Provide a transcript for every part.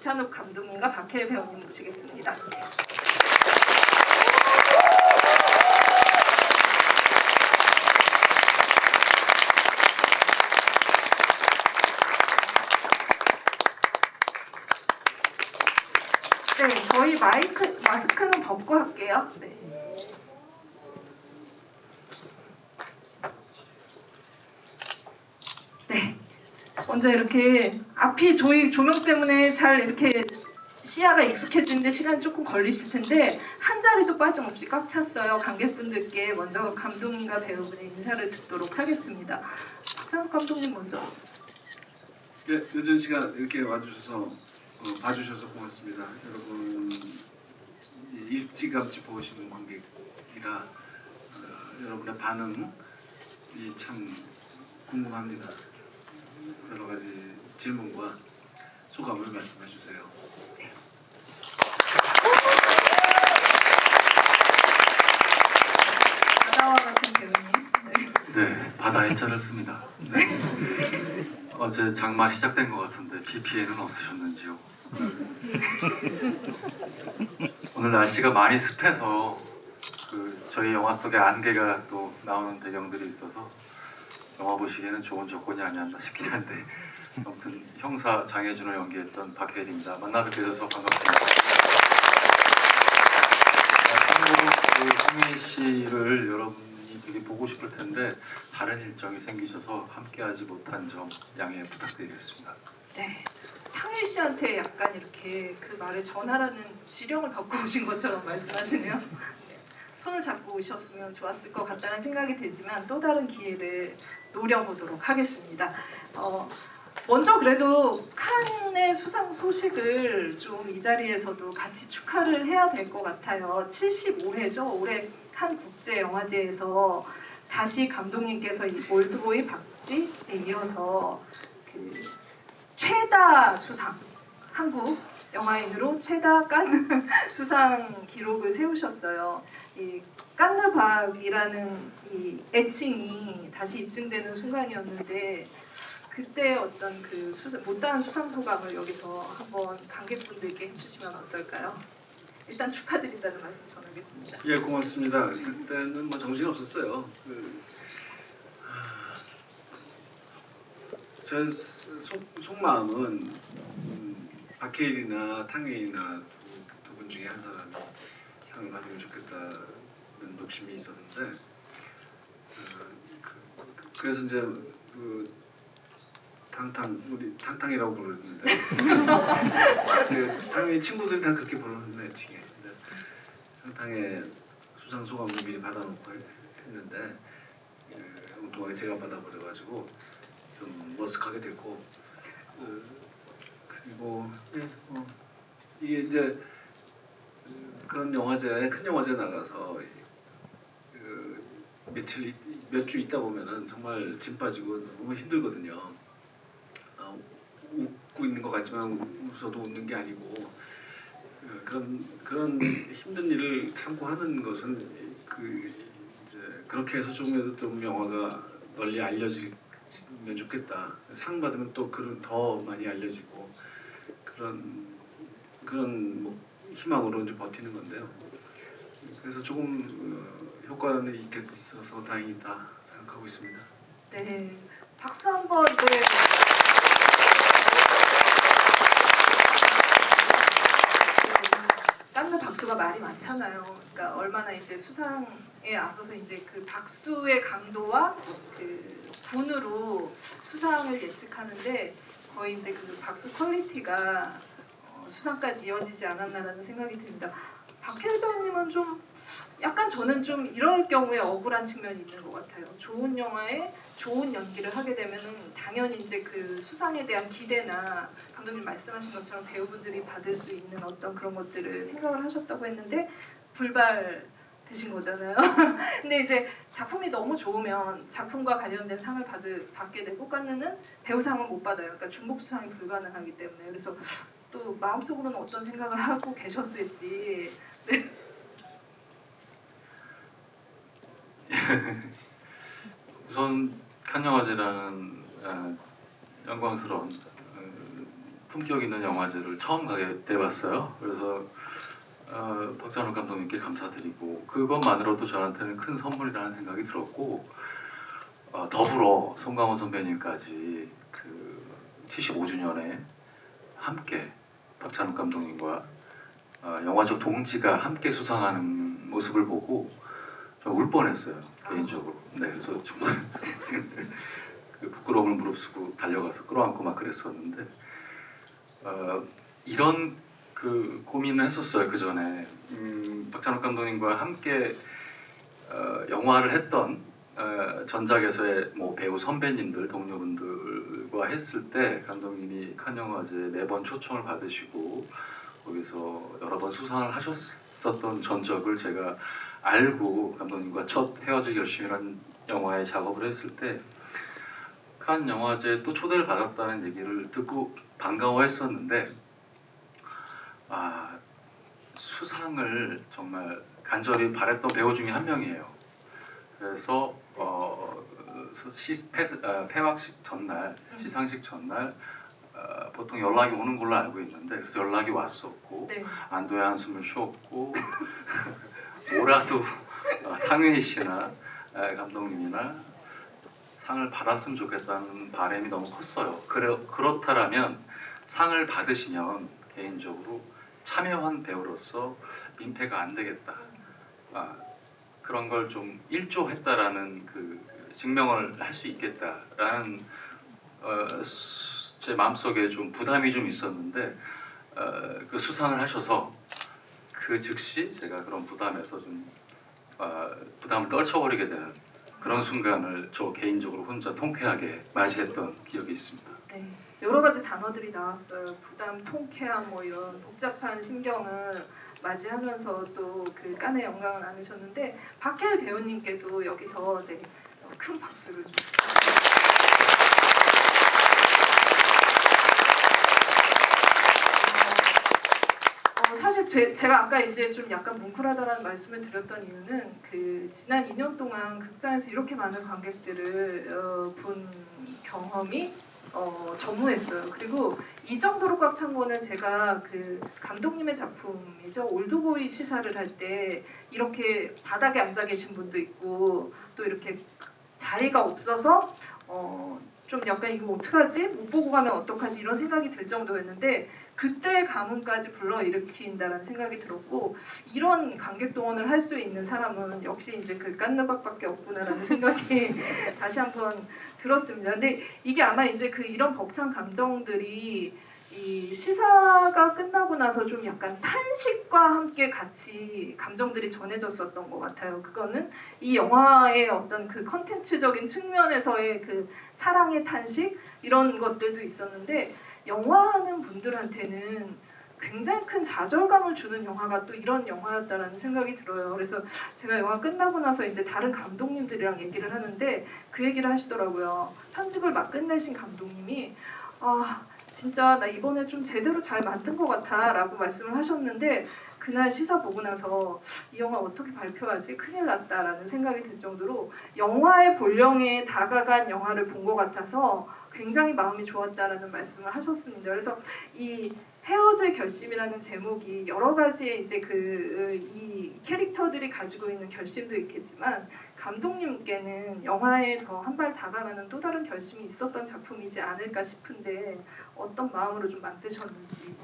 박찬욱 감독님과 박해일 배우님 모시겠습니다. 네, 저희 마스크는 벗고 할게요. 네. 네. 먼저 이렇게 앞이 저희 조명 때문에 잘 이렇게 시야가 익숙해지는데 시간이 조금 걸리실 텐데 한 자리도 빠짐없이 꽉 찼어요. 관객분들께 먼저 감독님과 배우분의 인사를 듣도록 하겠습니다. 박찬욱 감독님 먼저. 네, 늦은 시간 이렇게 와주셔서 봐주셔서 고맙습니다. 여러분 일찌감치 보시는 관객이라 여러분의 반응이 참 궁금합니다. 여러 가지 질문과 소감을 말씀해 주세요. 바다와 같은 배우님. 네, 바다에 차를 씁니다. 네. 어제 장마 시작된 것 같은데 비 피해는 없으셨는지요? 오늘 날씨가 많이 습해서 저희 영화 속에 안개가 또 나오는 배경들이 있어서 영화 보시기에는 좋은 조건이 아니었나 싶긴 한데 아무튼 형사 장혜준을 연기했던 박해일입니다. 만나 뵙게 돼서 반갑습니다. 참고로 황민 씨를 여러분이 되게 보고 싶을 텐데 다른 일정이 생기셔서 함께하지 못한 점 양해 부탁드리겠습니다. 네. 탕일 씨한테 약간 이렇게 그 말을 전하라는 지령을 받고 오신 것처럼 말씀하시네요. 네. 손을 잡고 오셨으면 좋았을 것 같다는 생각이 들지만 또 다른 기회를 노려보도록 하겠습니다. 먼저 그래도 칸의 수상 소식을 좀 이 자리에서도 같이 축하를 해야 될 것 같아요. 75회죠. 올해 칸 국제영화제에서 다시 감독님께서 이 올드보이 박쥐에 이어서 그 최다 수상, 한국 영화인으로 최다 칸 수상 기록을 세우셨어요. 이 깐느박이라는 이 애칭이 다시 입증되는 순간이었는데 그때 어떤 그 못다한 수상 소감을 여기서 한번 관객분들께 해주시면 어떨까요? 일단 축하드린다는 말씀 전하겠습니다. 예, 고맙습니다. 그때는 뭐 정신 없었어요. 제 속마음은 박해일이나 탕웨이나 두 분 중에 한 사람이 상을 받으면 좋겠다는 욕심이 있었는데 그래서 이제 우리 탕탕이라고 부르는데 탕웨이 친구들이 다 그렇게 부르는 애칭이에요. 탕탕의 수상 소감을 미리 받아놓고 했는데 엉뚱하게 제가 받아버려가지고 좀 머쓱하게 됐고 그리고 이게 이제 그런 영화제 큰 영화제 나가서 몇 주 있다 보면은 정말 짐 빠지고 너무 힘들거든요. 웃고 있는 것 같지만 웃어도 웃는 게 아니고 그런 힘든 일을 참고 하는 것은 이제 그렇게 해서 좀 영화가 널리 알려지면 좋겠다. 상 받으면 또 더 많이 알려지고 그런 뭐 희망으로 이제 버티는 건데요. 그래서 조금 효과는 있어서 다행이다 생각하고 있습니다. 네, 박수 한번. 네. 깐느 박수가 말이 많잖아요. 그러니까 얼마나 이제 수상에 앞서서 이제 그 박수의 강도와 그 분으로 수상을 예측하는데 거의 이제 그 박수 퀄리티가 수상까지 이어지지 않았나라는 생각이 듭니다. 박해일 배우님은 좀 약간 저는 좀 이럴 경우에 억울한 측면이 있는 것 같아요. 좋은 영화에 좋은 연기를 하게 되면은 당연히 이제 그 수상에 대한 기대나 감독님 말씀하신 것처럼 배우분들이 받을 수 있는 어떤 그런 것들을 생각을 하셨다고 했는데 불발되신 거잖아요. 근데 이제 작품이 너무 좋으면 작품과 관련된 상을 받게 되고 깐느는 배우상은 못 받아요. 그러니까 중복 수상이 불가능하기 때문에 그래서 또 마음속으로는 어떤 생각을 하고 계셨을지. 네. 우선 칸 영화제라는 영광스러운 품격 있는 영화제를 처음 가게 돼봤어요. 그래서 박찬욱 감독님께 감사드리고 그것만으로도 저한테는 큰 선물이라는 생각이 들었고 더불어 송강호 선배님까지 그 75주년에 함께 박찬욱 감독님과 영화적 동지가 함께 수상하는 모습을 보고 좀 울 뻔했어요 개인적으로. 네, 그래서 정말 그 부끄러움을 무릅쓰고 달려가서 끌어안고 막 그랬었는데 이런 그 고민을 했었어요 그 전에. 박찬욱 감독님과 함께 영화를 했던 전작에서의 뭐 배우 선배님들 동료분들과 했을 때 감독님이 칸 영화제 매번 초청을 받으시고 거기서 여러 번 수상을 하셨었던 전적을 제가 알고 감독님과 첫 헤어지기 결심이라는 영화에 작업을 했을 때 칸 영화제에 또 초대를 받았다는 얘기를 듣고 반가워했었는데 수상을 정말 간절히 바랬던 배우 중에 한 명이에요. 그래서 폐막식 전날, 시상식 전날 보통 연락이 오는 걸로 알고 있는데 그래서 연락이 왔었고 네. 안도의 한숨을 쉬었고 뭐라도 탕웨이 씨나 감독님이나 상을 받았으면 좋겠다는 바람이 너무 컸어요. 그렇다면 상을 받으시면 개인적으로 참여한 배우로서 민폐가 안 되겠다. 그런 걸 좀 일조했다라는 그 증명을 할 수 있겠다라는 제 마음속에 좀 부담이 좀 있었는데 그 수상을 하셔서 그 즉시 제가 그런 부담에서 좀 부담을 떨쳐버리게 되는 그런 순간을 저 개인적으로 혼자 통쾌하게 맞이했던 기억이 있습니다. 네. 여러 가지 단어들이 나왔어요. 부담, 통쾌함 뭐 이런 복잡한 심경을 맞이하면서 또 그 깐의 영광을 나누셨는데 박해일 배우님께도 여기서 네, 큰 박수를 좀 사실 제가 아까 이제 좀 약간 뭉클하다라는 말씀을 드렸던 이유는 그 지난 2년 동안 극장에서 이렇게 많은 관객들을 본 경험이 전무했어요. 그리고 이 정도로 꽉 찬 거는 제가 그 감독님의 작품이죠. 올드보이 시사를 할 때 이렇게 바닥에 앉아 계신 분도 있고 또 이렇게 자리가 없어서 좀 약간 이거 어떡하지? 못 보고 가면 어떡하지? 이런 생각이 들 정도였는데 그때 가문까지 불러일으킨다라는 생각이 들었고 이런 관객 동원을 할 수 있는 사람은 역시 이제 그 깐느박밖에 없구나라는 생각이 다시 한번 들었습니다. 근데 이게 아마 이제 그 이런 벅찬 감정들이 이 시사가 끝나고 나서 좀 약간 탄식과 함께 같이 감정들이 전해졌었던 것 같아요. 그거는 이 영화의 어떤 그 컨텐츠적인 측면에서의 그 사랑의 탄식 이런 것들도 있었는데 영화하는 분들한테는 굉장히 큰 좌절감을 주는 영화가 또 이런 영화였다라는 생각이 들어요. 그래서 제가 영화 끝나고 나서 이제 다른 감독님들이랑 얘기를 하는데 그 얘기를 하시더라고요. 편집을 막 끝내신 감독님이 진짜 나 이번에 좀 제대로 잘 만든 것 같아 라고 말씀을 하셨는데 그날 시사 보고 나서 이 영화 어떻게 발표하지? 큰일 났다 라는 생각이 들 정도로 영화의 본령에 다가간 영화를 본 것 같아서 굉장히 마음이 좋았다라는 말씀을 하셨습니다. 그래서 이 헤어질 결심이라는 제목이 여러 가지의 이제 이 캐릭터들이 가지고 있는 결심도 있겠지만 감독님께는 영화에 더 한 발 다가가는 또 다른 결심이 있었던 작품이지 않을까 싶은데 어떤 마음으로 좀 만드셨는지.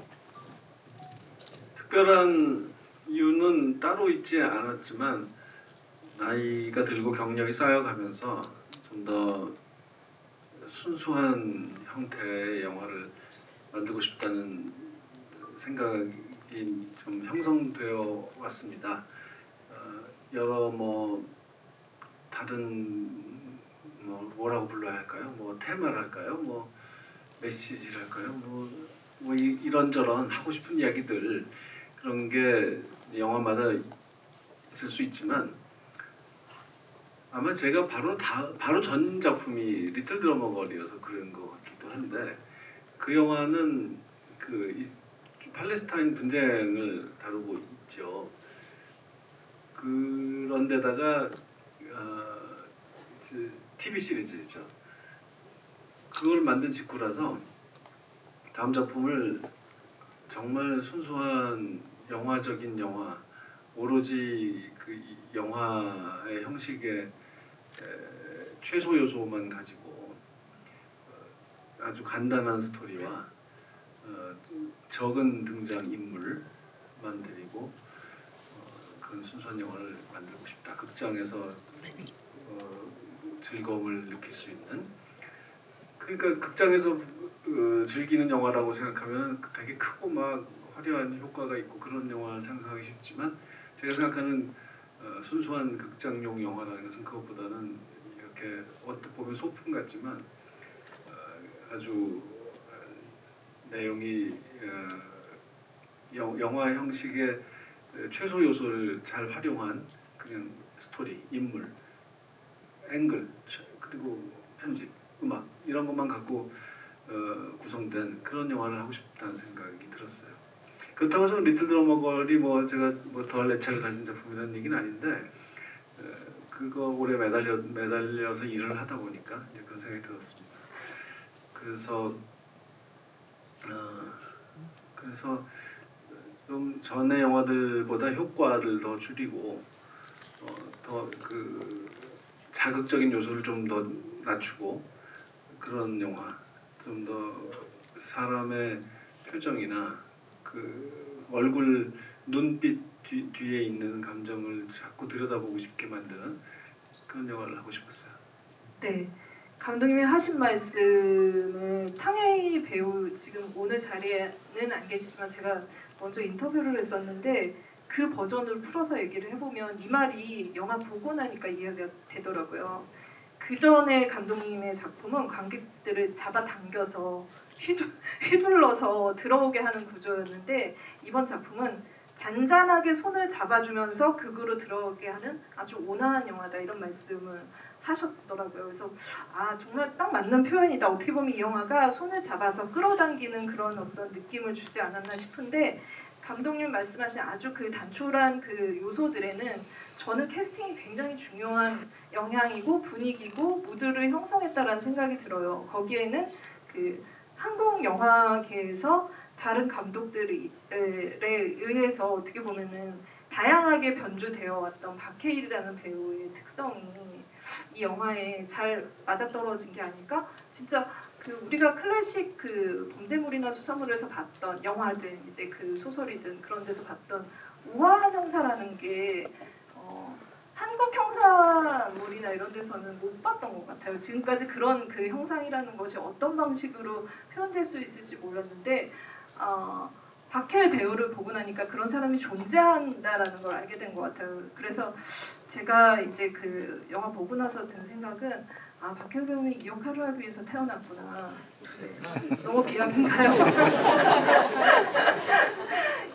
특별한 이유는 따로 있지 않았지만 나이가 들고 경력이 쌓여가면서 좀 더 순수한 형태의 영화를 만들고 싶다는 생각이 좀 형성되어 왔습니다. 여러 다른 뭐라고 불러야 할까요? 테마를 할까요? 메시지를 할까요? 이런저런 하고 싶은 이야기들 그런 게 영화마다 있을 수 있지만 아마 제가 바로 전 작품이 리틀 드러머 걸이어서 그런 것 같기도 한데 그 영화는 팔레스타인 분쟁을 다루고 있죠. 그런데다가 TV 시리즈죠. 그걸 만든 직후라서 다음 작품을 정말 순수한 영화적인 영화, 오로지 그 영화의 형식의 최소 요소만 가지고 아주 간단한 스토리와 적은 등장 인물만 데리고 그런 순수한 영화를 만들고 싶다. 극장에서 즐거움을 느낄 수 있는. 그러니까 극장에서 즐기는 영화라고 생각하면 되게 크고 막 화려한 효과가 있고 그런 영화를 상상하기 쉽지만 제가 생각하는 순수한 극장용 영화라는 것은 그것보다는 이렇게 어떻게 보면 소품 같지만 아주 내용이 영화 형식의 최소 요소를 잘 활용한 그냥 스토리, 인물, 앵글, 그리고 편집, 음악 이런 것만 갖고 구성된 그런 영화를 하고 싶다는 생각이 들었어요. 그렇다고 해서 리틀 드러머걸이 뭐 제가 뭐 더할 애착을 가진 작품이라는 얘기는 아닌데 그거 오래 매달려서 일을 하다 보니까 이제 그런 생각이 들었습니다. 그래서 좀 전의 영화들보다 효과를 더 줄이고 더 그 자극적인 요소를 좀 더 낮추고 그런 영화, 좀 더 사람의 표정이나 그 얼굴 눈빛 뒤에 있는 감정을 자꾸 들여다보고 싶게 만드는 그런 영화를 하고 싶었어요. 네, 감독님이 하신 말씀을 탕웨이 배우 지금 오늘 자리에는 안 계시지만 제가 먼저 인터뷰를 했었는데 그 버전으로 풀어서 얘기를 해보면 이 말이 영화 보고 나니까 이해가 되더라고요. 그 전에 감독님의 작품은 관객들을 잡아당겨서 휘둘러서 들어오게 하는 구조였는데 이번 작품은 잔잔하게 손을 잡아주면서 극으로 들어오게 하는 아주 온화한 영화다 이런 말씀을 하셨더라고요. 그래서 정말 딱 맞는 표현이다. 어떻게 보면 이 영화가 손을 잡아서 끌어당기는 그런 어떤 느낌을 주지 않았나 싶은데 감독님 말씀하신 아주 그 단촐한 그 요소들에는 저는 캐스팅이 굉장히 중요한 영향이고 분위기고 무드를 형성했다라는 생각이 들어요. 거기에는 그 한국 영화계에서 다른 감독들에 의해서 어떻게 보면은 다양하게 변주되어 왔던 박해일이라는 배우의 특성이 이 영화에 잘 맞아떨어진 게 아닐까? 진짜 그 우리가 클래식 그 범죄물이나 수사물에서 봤던 영화든 이제 그 소설이든 그런 데서 봤던 우아한 형사라는 게 한국 형사물이나 이런 데서는 못 봤던 것 같아요. 지금까지 그런 그 형상이라는 것이 어떤 방식으로 표현될 수 있을지 몰랐는데 박해일 배우를 보고 나니까 그런 사람이 존재한다라는 걸 알게 된 것 같아요. 그래서 제가 이제 그 영화 보고 나서 든 생각은 박해일 배우는 이 역할을 하기 위해서 태어났구나. 네. 너무 비약인가요?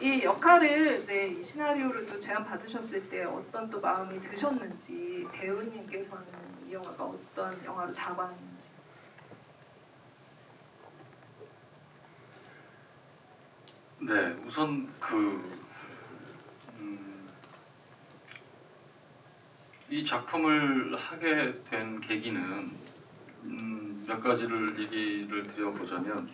이 역할을 이 시나리오를 또 제안 받으셨을 때 어떤 또 마음이 드셨는지 배우님께서는 이 영화가 어떤 영화로 다가왔는지. 네, 우선 이 작품을 하게 된 계기는 몇 가지를 얘기를 드려보자면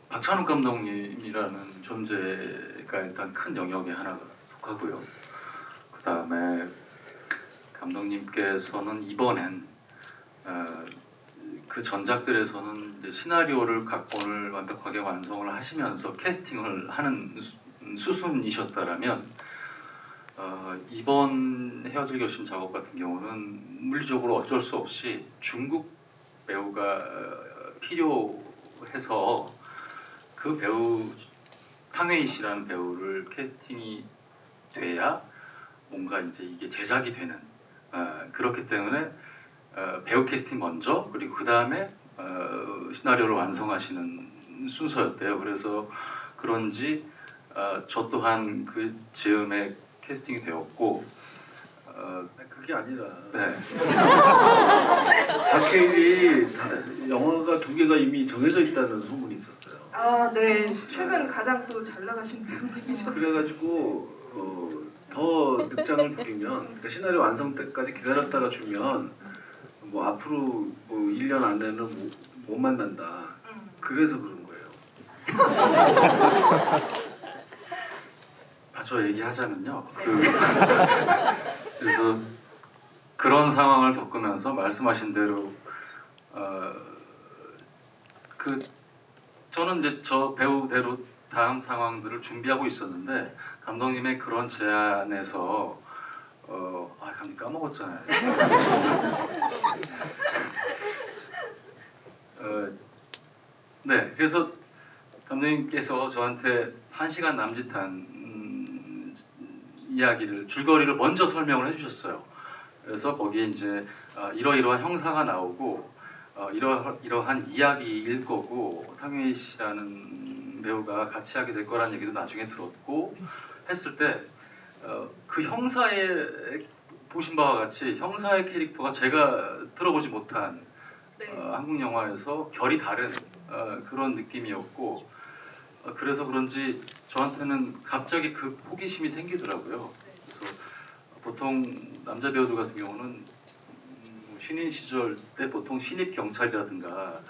박찬욱 감독님이라는 존재가 일단 큰 영역에 하나가 속하고요. 그 다음에 감독님께서는 이번엔 그 전작들에서는 이제 시나리오를 각본을 완벽하게 완성을 하시면서 캐스팅을 하는 수순이셨다라면 이번 헤어질 결심 작업 같은 경우는 물리적으로 어쩔 수 없이 중국 배우가 필요해서 그 배우 탕웨이 씨라는 배우를 캐스팅이 돼야 뭔가 이제 이게 제작이 되는 그렇기 때문에 배우 캐스팅 먼저 그리고 그 다음에 시나리오를 완성하시는 순서였대요. 그래서 그런지 저 또한 그 즈음에 캐스팅이 되었고 그게 아니라 네. 박해일이 영화가 2개가 이미 정해져 있다는 소문이 있었어요. 네. 최근 가장 또 잘 나가신 배우님이셨어요. 그래가지고 더 늑장을 부리면 그러니까 시나리오 완성 때까지 기다렸다가 주면 뭐 앞으로 뭐 1년 안에는 못 만난다. 그래서 그런 거예요. 저 얘기하자면요. 그래서 그런 상황을 겪으면서 말씀하신 대로 저는 이제 저 배우대로 다음 상황들을 준비하고 있었는데 감독님의 그런 제안에서 감독님 까먹었잖아요. 네, 그래서 감독님께서 저한테 1시간 남짓한 이야기를 줄거리를 먼저 설명을 해주셨어요. 그래서 거기에 이제 이러이러한 형사가 나오고 이러한 이야기일 거고 탕웨이 씨라는 배우가 같이 하게 될 거라는 얘기도 나중에 들었고 했을 때 그 형사의 보신 바와 같이 형사의 캐릭터가 제가 들어보지 못한 네. 한국 영화에서 결이 다른 그런 느낌이었고 그래서 그런지 저한테는 갑자기 그 호기심이 생기더라고요. 그래서 보통 남자 배우들 같은 경우는 신인 시절 때 보통 신입 경찰이라든가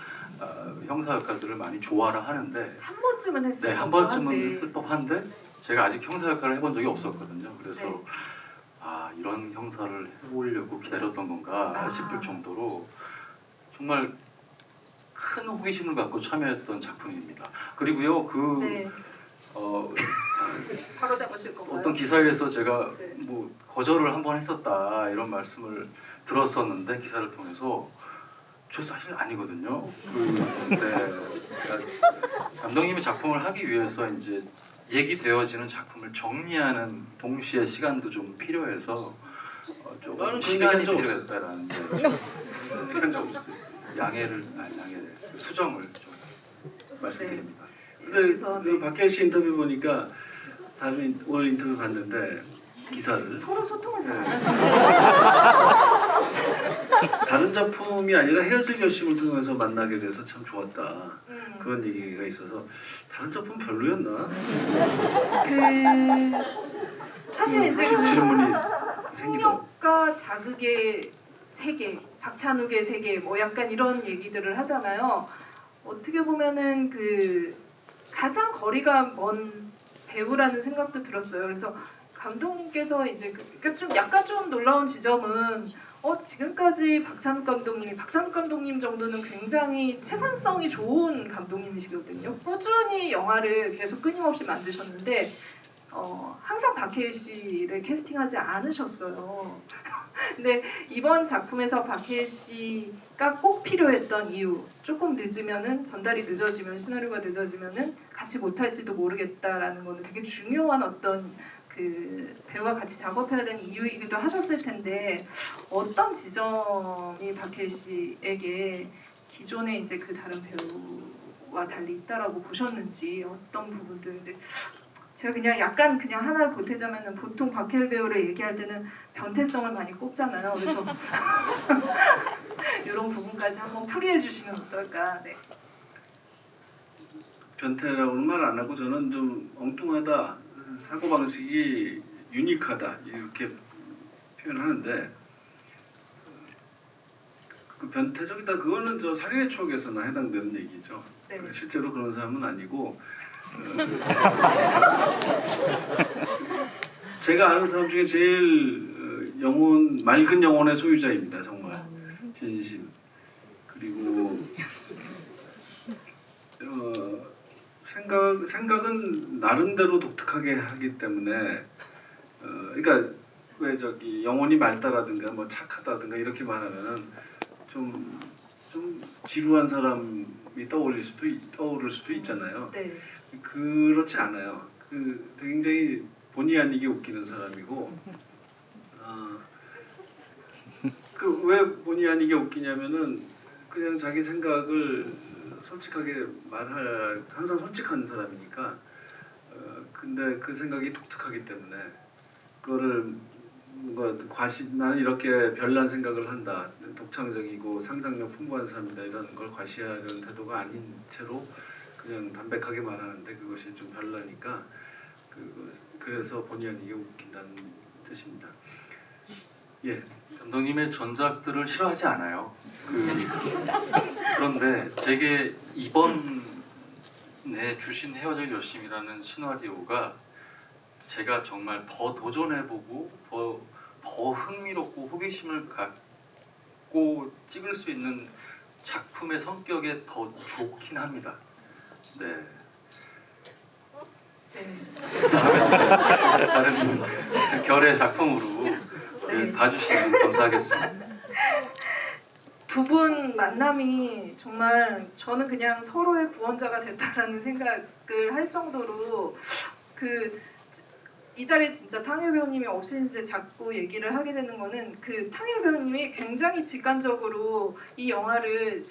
형사 역할들을 많이 좋아라 하는데 한 번쯤은 했을 네, 한 법한데. 번쯤은 했을 법한데 제가 아직 형사 역할을 해본 적이 없었거든요. 그래서 네. 이런 형사를 해보려고 기다렸던 건가 싶을 정도로 정말 큰 호기심을 갖고 참여했던 작품입니다. 그리고요 네. 바로 잡으실 건가요? 어떤 기사에서 제가 네. 뭐 거절을 한 번 했었다 이런 말씀을 들었었는데 기사를 통해서 저 사실 아니거든요. 감독님의 작품을 하기 위해서 이제 얘기되어지는 작품을 정리하는 동시에 시간도 좀 필요해서 조금 시간이 필요했다라는 얘기한 적 없어요. 양해를 수정을 좀 말씀드립니다. 근데 그래서 그 박혜연 씨 인터뷰 보니까 다음에 오늘 인터뷰 봤는데 기사를 서로 소통을 잘 네. 하시는 것 다른 작품이 아니라 헤어질 결심을 통해서 만나게 돼서 참 좋았다 그런 얘기가 있어서 다른 작품 별로였나? 사실 이제 질문이 생기더라고. 폭력과 자극의 세계, 박찬욱의 세계, 뭐 약간 이런 얘기들을 하잖아요. 어떻게 보면은 가장 거리가 먼 배우라는 생각도 들었어요. 그래서 감독님께서 이제 그러니까 좀 약간 좀 놀라운 지점은 지금까지 박찬욱 감독님 정도는 굉장히 채산성이 좋은 감독님이시거든요. 꾸준히 영화를 계속 끊임없이 만드셨는데 항상 박해일 씨를 캐스팅하지 않으셨어요. 근데 이번 작품에서 박해일 씨가 꼭 필요했던 이유, 조금 늦으면은 전달이 늦어지면 시나리오가 늦어지면은 같이 못할지도 모르겠다라는 거는 되게 중요한 어떤 배우와 같이 작업해야 되는 이유이기도 하셨을 텐데 어떤 지점이 박해일 씨에게 기존에 이제 다른 배우와 달리 있다라고 보셨는지 어떤 부분들. 제가 그냥 하나를 보태자면은 보통 박해일 배우를 얘기할 때는 변태성을 많이 꼽잖아요. 그래서 이런 부분까지 한번 풀이해 주시면 어떨까. 네. 변태라고는 말 안 하고 저는 좀 엉뚱하다, 사고방식이 유니크하다 이렇게 표현하는데 그 변태적이다 그거는 저 살인의 추억에서나 해당되는 얘기죠. 네. 실제로 그런 사람은 아니고 제가 아는 사람 중에 제일 맑은 영혼의 소유자입니다. 정말 진심. 그리고 생각은 나름대로 독특하게 하기 때문에 그러니까 왜 영혼이 맑다라든가 뭐 착하다든가 이렇게 말하면은 좀 지루한 사람이 떠오를 수도 있잖아요. 네. 그렇지 않아요. 굉장히 본의 아니게 웃기는 사람이고 왜 본의 아니게 웃기냐면은 그냥 자기 생각을 솔직하게 항상 솔직한 사람이니까 근데 그 생각이 독특하기 때문에 그거를 나는 이렇게 별난 생각을 한다, 독창적이고 상상력 풍부한 사람이다 이런 걸 과시하는 태도가 아닌 채로 그냥 담백하게 말하는데 그것이 좀 별나니까 그래서 본의 아니게 웃긴다는 뜻입니다. 예. 감독님의 전작들을 싫어하지 않아요. 그런데 제게 이번 내 주신 헤어질 열심이라는 시나리오가 제가 정말 더 도전해보고 더 흥미롭고 호기심을 갖고 찍을 수 있는 작품의 성격에 더 좋긴 합니다. 네. 네. 다른 결의 작품으로 네. 봐주시면 감사하겠습니다. 두 분 만남이 정말 저는 그냥 서로의 구원자가 됐다라는 생각을 할 정도로 이 자리에 진짜 탕유 배우님이 없으신데 자꾸 얘기를 하게 되는 거는 그 탕유 배우님이 굉장히 직관적으로 이 영화를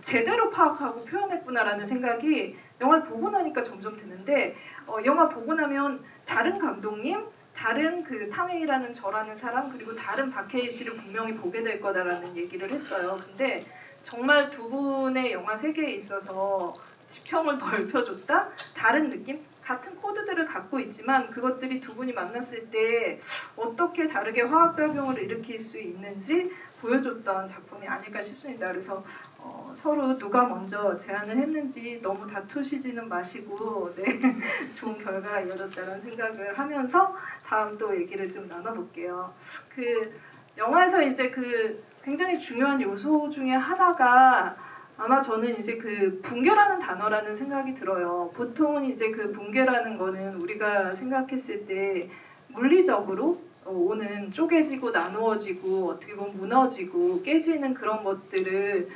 제대로 파악하고 표현했구나라는 생각이 영화를 보고 나니까 점점 드는데 영화 보고 나면 다른 감독님, 다른 그 탕웨이라는 저라는 사람 그리고 다른 박해일 씨를 분명히 보게 될 거다라는 얘기를 했어요. 근데 정말 두 분의 영화 세계에 있어서 지평을 넓혀줬다? 다른 느낌? 같은 코드들을 갖고 있지만 그것들이 두 분이 만났을 때 어떻게 다르게 화학작용을 일으킬 수 있는지 보여줬던 작품이 아닐까 싶습니다. 그래서 서로 누가 먼저 제안을 했는지 너무 다투시지는 마시고 네, 좋은 결과가 이어졌다는 생각을 하면서 다음 또 얘기를 좀 나눠볼게요. 그 영화에서 이제 그 굉장히 중요한 요소 중에 하나가 아마 저는 이제 그 붕괴라는 단어라는 생각이 들어요. 보통은 이제 그 붕괴라는 거는 우리가 생각했을 때 물리적으로 오는 쪼개지고 나누어지고 어떻게 보면 무너지고 깨지는 그런 것들을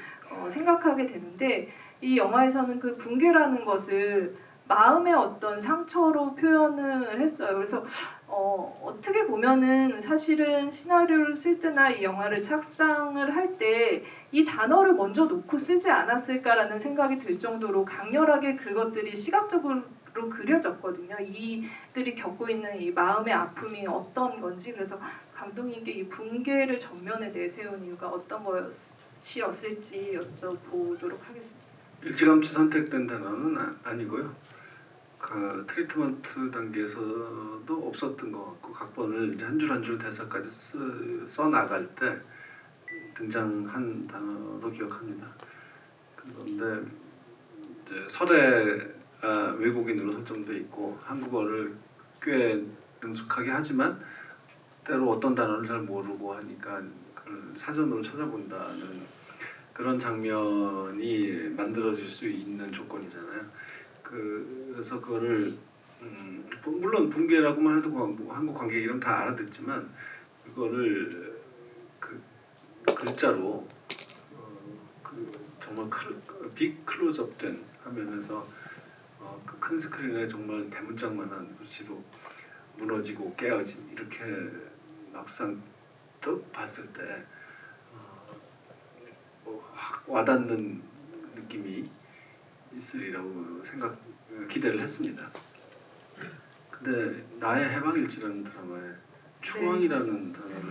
생각하게 되는데 이 영화에서는 그 붕괴라는 것을 마음의 어떤 상처로 표현을 했어요. 그래서 어떻게 보면은 사실은 시나리오를 쓸 때나 이 영화를 착상을 할 때 이 단어를 먼저 놓고 쓰지 않았을까라는 생각이 들 정도로 강렬하게 그것들이 시각적으로 그려졌거든요. 이들이 겪고 있는 이 마음의 아픔이 어떤 건지 그래서 감독님께 이 붕괴를 전면에 내세운 이유가 어떤 것이었을지 여쭤보도록 하겠습니다. 일찌감치 선택된 단어는 아니고요. 그 트리트먼트 단계에서도 없었던 것 같고 각본을 이제 한 줄 한 줄 대사까지 써 나갈 때 등장한 단어로 기억합니다. 그런데 이제 설애가 외국인으로 설정돼 있고 한국어를 꽤 능숙하게 하지만 때로 어떤 단어를 잘 모르고 하니까 그걸 사전으로 찾아본다는 그런 장면이 만들어질 수 있는 조건이잖아요. 그래서 그거를 물론 붕괴라고만 해도 한국 관객 이름 다 알아듣지만 그거를 그 글자로 정말 빅 클로즈업된 화면에서 그 큰 스크린에 정말 대문짝만한 글씨로 무너지고 깨어짐 이렇게 막상 딱 봤을 때 확 와닿는 느낌이 있으리라고 기대를 했습니다. 근데 나의 해방일지라는 드라마에 추앙이라는 단어를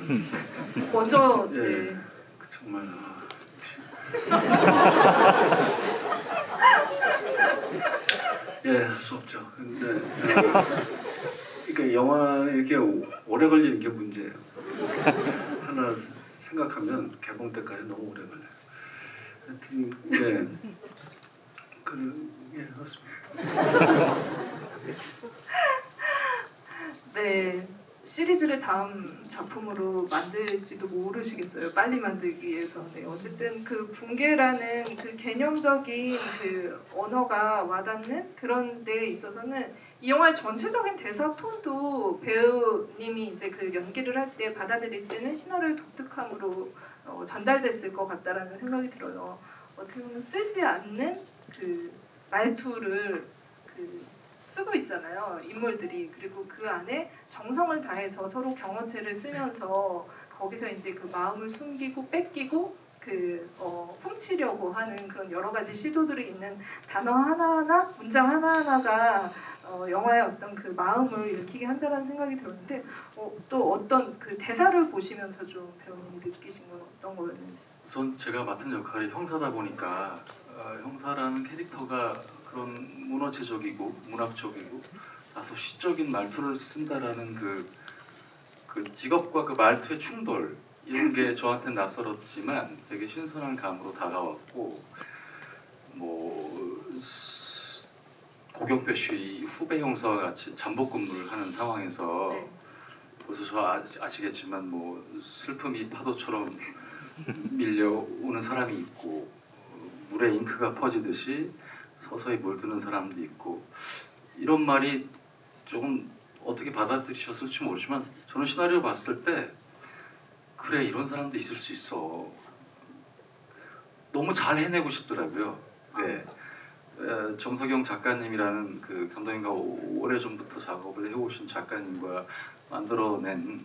먼저 예, 네. 정말 할 수 없죠. 근데 그러니까 영화 이렇게 오래 걸리는 게 문제예요. 하나 생각하면 개봉 때까지 너무 오래 걸려요. 하여튼 그렇습니다. 네, 시리즈를 다음 작품으로 만들지도 모르시겠어요. 빨리 만들기 위해서. 네, 어쨌든 그 붕괴라는 그 개념적인 그 언어가 와닿는 그런 데에 있어서는 이 영화의 전체적인 대사 톤도 배우님이 이제 그 연기를 할 때 받아들일 때는 시나리오의 독특함으로 전달됐을 것 같다라는 생각이 들어요. 어떻게 보면 쓰지 않는 그 말투를 쓰고 있잖아요. 인물들이. 그리고 그 안에 정성을 다해서 서로 경어체를 쓰면서 거기서 이제 그 마음을 숨기고 뺏기고 훔치려고 하는 그런 여러 가지 시도들이 있는 단어 하나하나, 문장 하나하나가 영화의 어떤 그 마음을 일으키게 한다는 생각이 들었는데 또 어떤 그 대사를 보시면서 좀 배우님이 느끼신 건 어떤 거였는지. 우선 제가 맡은 역할이 형사다 보니까 형사라는 캐릭터가 그런 문어체적이고 문학적이고 다소 시적인 말투를 쓴다라는 그 직업과 그 말투의 충돌 이런 게 저한테는 낯설었지만 되게 신선한 감으로 다가왔고 고경표 씨 후배 형사와 같이 잠복 근무를 하는 상황에서 네. 그래서 아시겠지만 뭐 슬픔이 파도처럼 밀려오는 사람이 있고 물에 잉크가 퍼지듯이 서서히 물드는 사람도 있고 이런 말이 조금 어떻게 받아들이셨을지 모르지만 저는 시나리오 봤을 때 그래 이런 사람도 있을 수 있어 너무 잘 해내고 싶더라고요. 네. 정석영 작가님이라는 그 감독님과 오래전부터 작업을 해오신 작가님과 만들어낸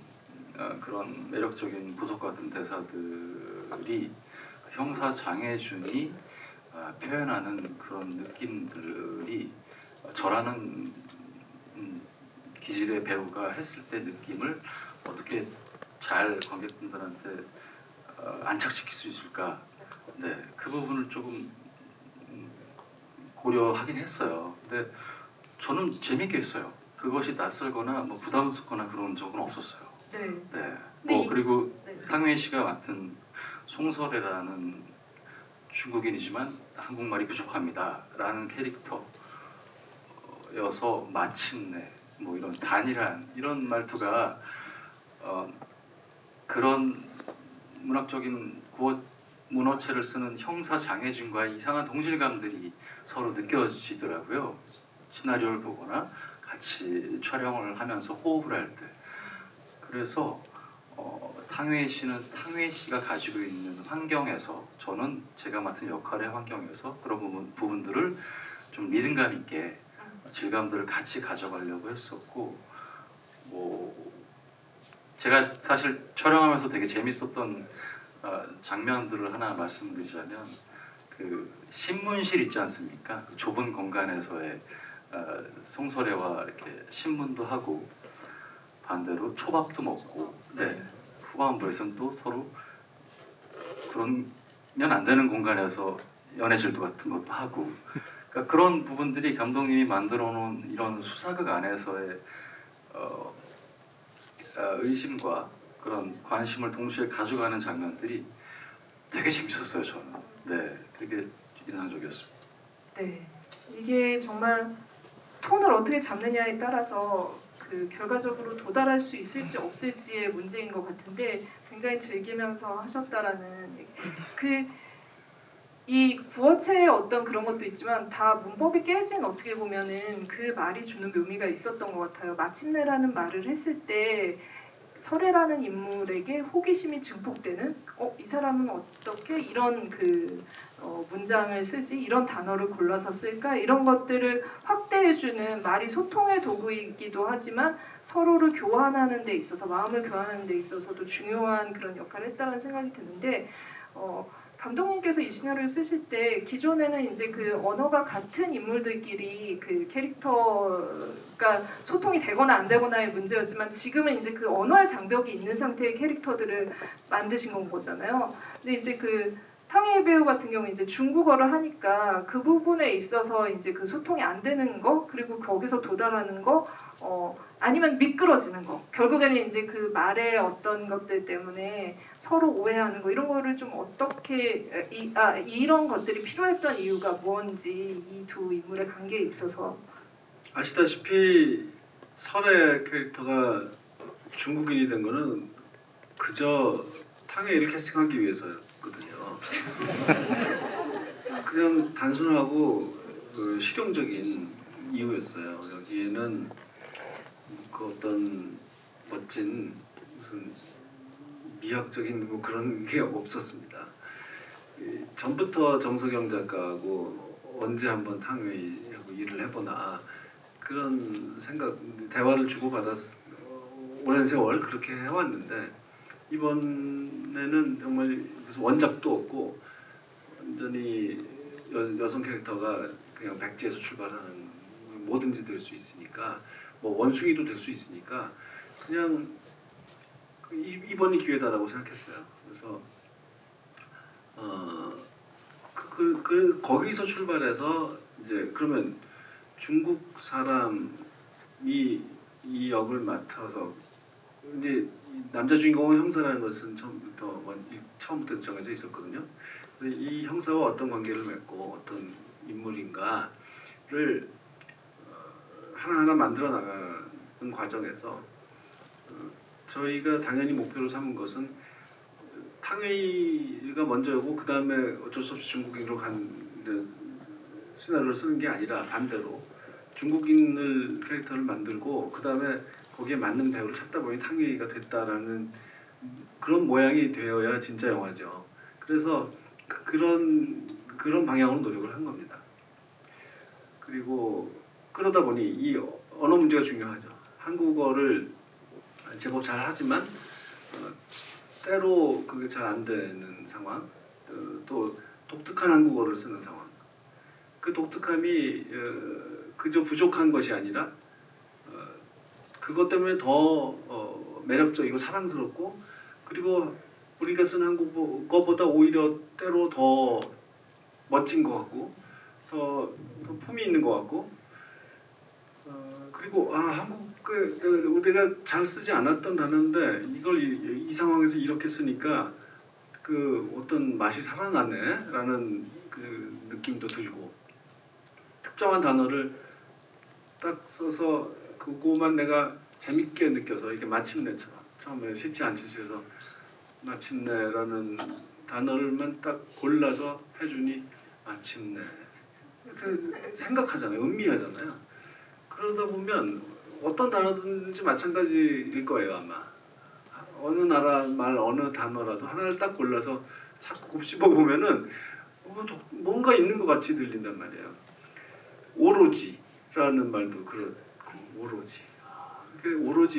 그런 매력적인 보석 같은 대사들이 형사 장혜준이 표현하는 그런 느낌들이 저라는 기질의 배우가 했을 때 느낌을 어떻게 잘 관객분들한테 안착시킬 수 있을까? 네, 그 부분을 조금 고려하긴 했어요. 근데 저는 재밌게 했어요. 그것이 낯설거나 뭐 부담스럽거나 그런 적은 없었어요. 네. 네. 근데 그리고 네. 탕웨이 씨가 맡은 송설애라는 중국인이지만 한국말이 부족합니다라는 캐릭터여서 마침내 뭐 이런 단일한 이런 말투가 그런 문학적인 문어체를 쓰는 형사 장혜준과의 이상한 동질감들이 서로 느껴지더라고요. 시나리오를 보거나 같이 촬영을 하면서 호흡을 할 때. 그래서 탕웨이 씨는 탕웨이 씨가 가지고 있는 환경에서 저는 제가 맡은 역할의 환경에서 그런 부분들을 좀 리듬감 있게 질감들을 같이 가져가려고 했었고 뭐 제가 사실 촬영하면서 되게 재밌었던 장면들을 하나 말씀드리자면 그 신문실 있지 않습니까? 그 좁은 공간에서의 송설애와 이렇게 신문도 하고 반대로 초밥도 먹고 네. 후반부에서는 또 서로 그러면 안 되는 공간에서 연애질도 같은 것도 하고 그러니까 그런 부분들이 감독님이 만들어 놓은 이런 수사극 안에서의 의심과 그런 관심을 동시에 가져가는 장면들이 되게 재밌었어요 저는. 네, 되게 인상적이었습니다. 네. 이게 정말 톤을 어떻게 잡느냐에 따라서 그 결과적으로 도달할 수 있을지 없을지의 문제인 것 같은데 굉장히 즐기면서 하셨다라는 이 구어체의 어떤 그런 것도 있지만 다 문법이 깨진 어떻게 보면은 그 말이 주는 묘미가 있었던 것 같아요. 마침내라는 말을 했을 때 설애라는 인물에게 호기심이 증폭되는 이 사람은 어떻게 이런 문장을 쓰지 이런 단어를 골라서 쓸까 이런 것들을 확대해주는 말이 소통의 도구이기도 하지만 서로를 교환하는 데 있어서 마음을 교환하는 데 있어서도 중요한 그런 역할을 했다는 생각이 드는데 감독님께서 이 시나리오를 쓰실 때 기존에는 이제 그 언어가 같은 인물들끼리 그 캐릭터가 소통이 되거나 안 되거나의 문제였지만 지금은 이제 그 언어의 장벽이 있는 상태의 캐릭터들을 만드신 건 거잖아요. 근데 이제 그 탕웨이 배우 같은 경우 이제 중국어를 하니까 그 부분에 있어서 이제 그 소통이 안 되는 거 그리고 거기서 도달하는 거 아니면 미끄러지는 거 결국에는 이제 그 말의 어떤 것들 때문에 서로 오해하는 거 이런 거를 좀 어떻게 이런 것들이 필요했던 이유가 뭔지 이 두 인물의 관계에 있어서 아시다시피 설의 캐릭터가 중국인이 된 거는 그저 탕웨이를 캐스팅하기 위해서였거든요. 그냥 단순하고 실용적인 이유였어요. 여기에는 그 어떤 멋진 무슨 미학적인 뭐 그런 게 없었습니다. 전부터 정석영 작가하고 언제 한번 탕웨이하고 일을 해보나 그런 생각, 대화를 주고받았 오랜 세월 그렇게 해왔는데 이번에는 정말 무슨 원작도 없고 완전히 여성 캐릭터가 그냥 백지에서 출발하는 뭐든지 될 수 있으니까 뭐 원숭이도 될 수 있으니까 그냥 이번이 기회다라고 생각했어요. 그래서 거기서 출발해서 이제 그러면 중국 사람이 이 역을 맡아서 이제 남자 주인공은 형사라는 것은 처음부터 정해져 있었거든요. 이 형사와 어떤 관계를 맺고 어떤 인물인가를 하나하나 만들어 나가는 과정에서 저희가 당연히 목표로 삼은 것은 탕웨이가 먼저고 그 다음에 어쩔 수 없이 중국인으로 간 시나리오를 쓰는 게 아니라 반대로 중국인을 캐릭터를 만들고 그 다음에 거기에 맞는 배우를 찾다 보니 탕웨이가 됐다라는 그런 모양이 되어야 진짜 영화죠. 그래서 그런 방향으로 노력을 한 겁니다. 그리고 그러다 보니 이 언어 문제가 중요하죠. 한국어를 제법 잘 하지만 때로 그게 잘 안 되는 상황, 또 독특한 한국어를 쓰는 상황. 그 독특함이 그저 부족한 것이 아니라 그것 때문에 더 매력적이고 사랑스럽고 그리고 우리가 쓰는 한국어보다 오히려 때로 더 멋진 것 같고 더 품이 있는 것 같고 그리고 한국 우리가 잘 쓰지 않았던 단어인데 이걸 이 상황에서 이렇게 쓰니까 그 어떤 맛이 살아나네라는 그 느낌도 들고 특정한 단어를 딱 써서 그거만 내가 재밌게 느껴서 이렇게 마침내처럼 처음에 시치 않치시에서 마침내라는 단어를만 딱 골라서 해주니 마침내 이렇게 생각하잖아요. 음미하잖아요. 그러다 보면 어떤 단어든지 마찬가지일 거예요 아마. 어느 나라 말 어느 단어라도 하나를 딱 골라서 자꾸 곱씹어 보면은 뭔가 있는 것 같이 들린단 말이에요. 오로지라는 말도 그렇고 오로지.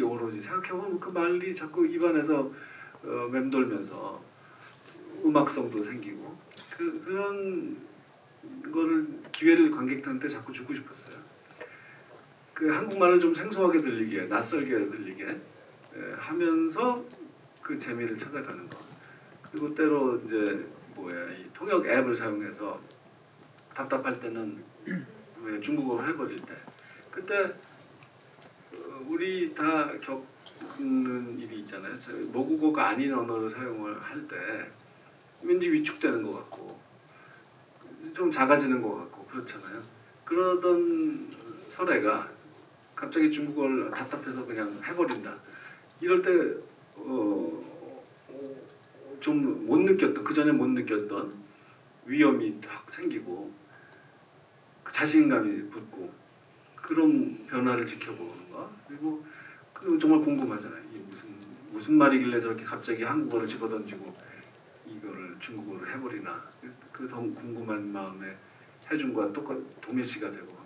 오로지 생각해보면 그 말이 자꾸 입안에서 맴돌면서 음악성도 생기고 그런 거를 기회를 관객들한테 자꾸 주고 싶었어요. 그 한국말을 좀 생소하게 들리게 낯설게 들리게 하면서 그 재미를 찾아가는 거. 그리고 때로 이제 이 통역 앱을 사용해서 답답할 때는 왜 중국어로 해버릴 때 그때 우리 다 겪는 일이 있잖아요. 모국어가 아닌 언어를 사용을 할 때 왠지 위축되는 것 같고 좀 작아지는 것 같고 그렇잖아요. 그러던 설애가 갑자기 중국어를 답답해서 그냥 해버린다. 이럴 때 좀 못 느꼈던 그 전에 못 느꼈던 위험이 확 생기고 자신감이 붙고 그런 변화를 지켜보는 거 그리고 정말 궁금하잖아요. 이게 무슨 말이길래 저렇게 갑자기 한국어를 집어던지고 이거를 중국어로 해버리나 그 더 궁금한 마음에 해준과 동일시가 되고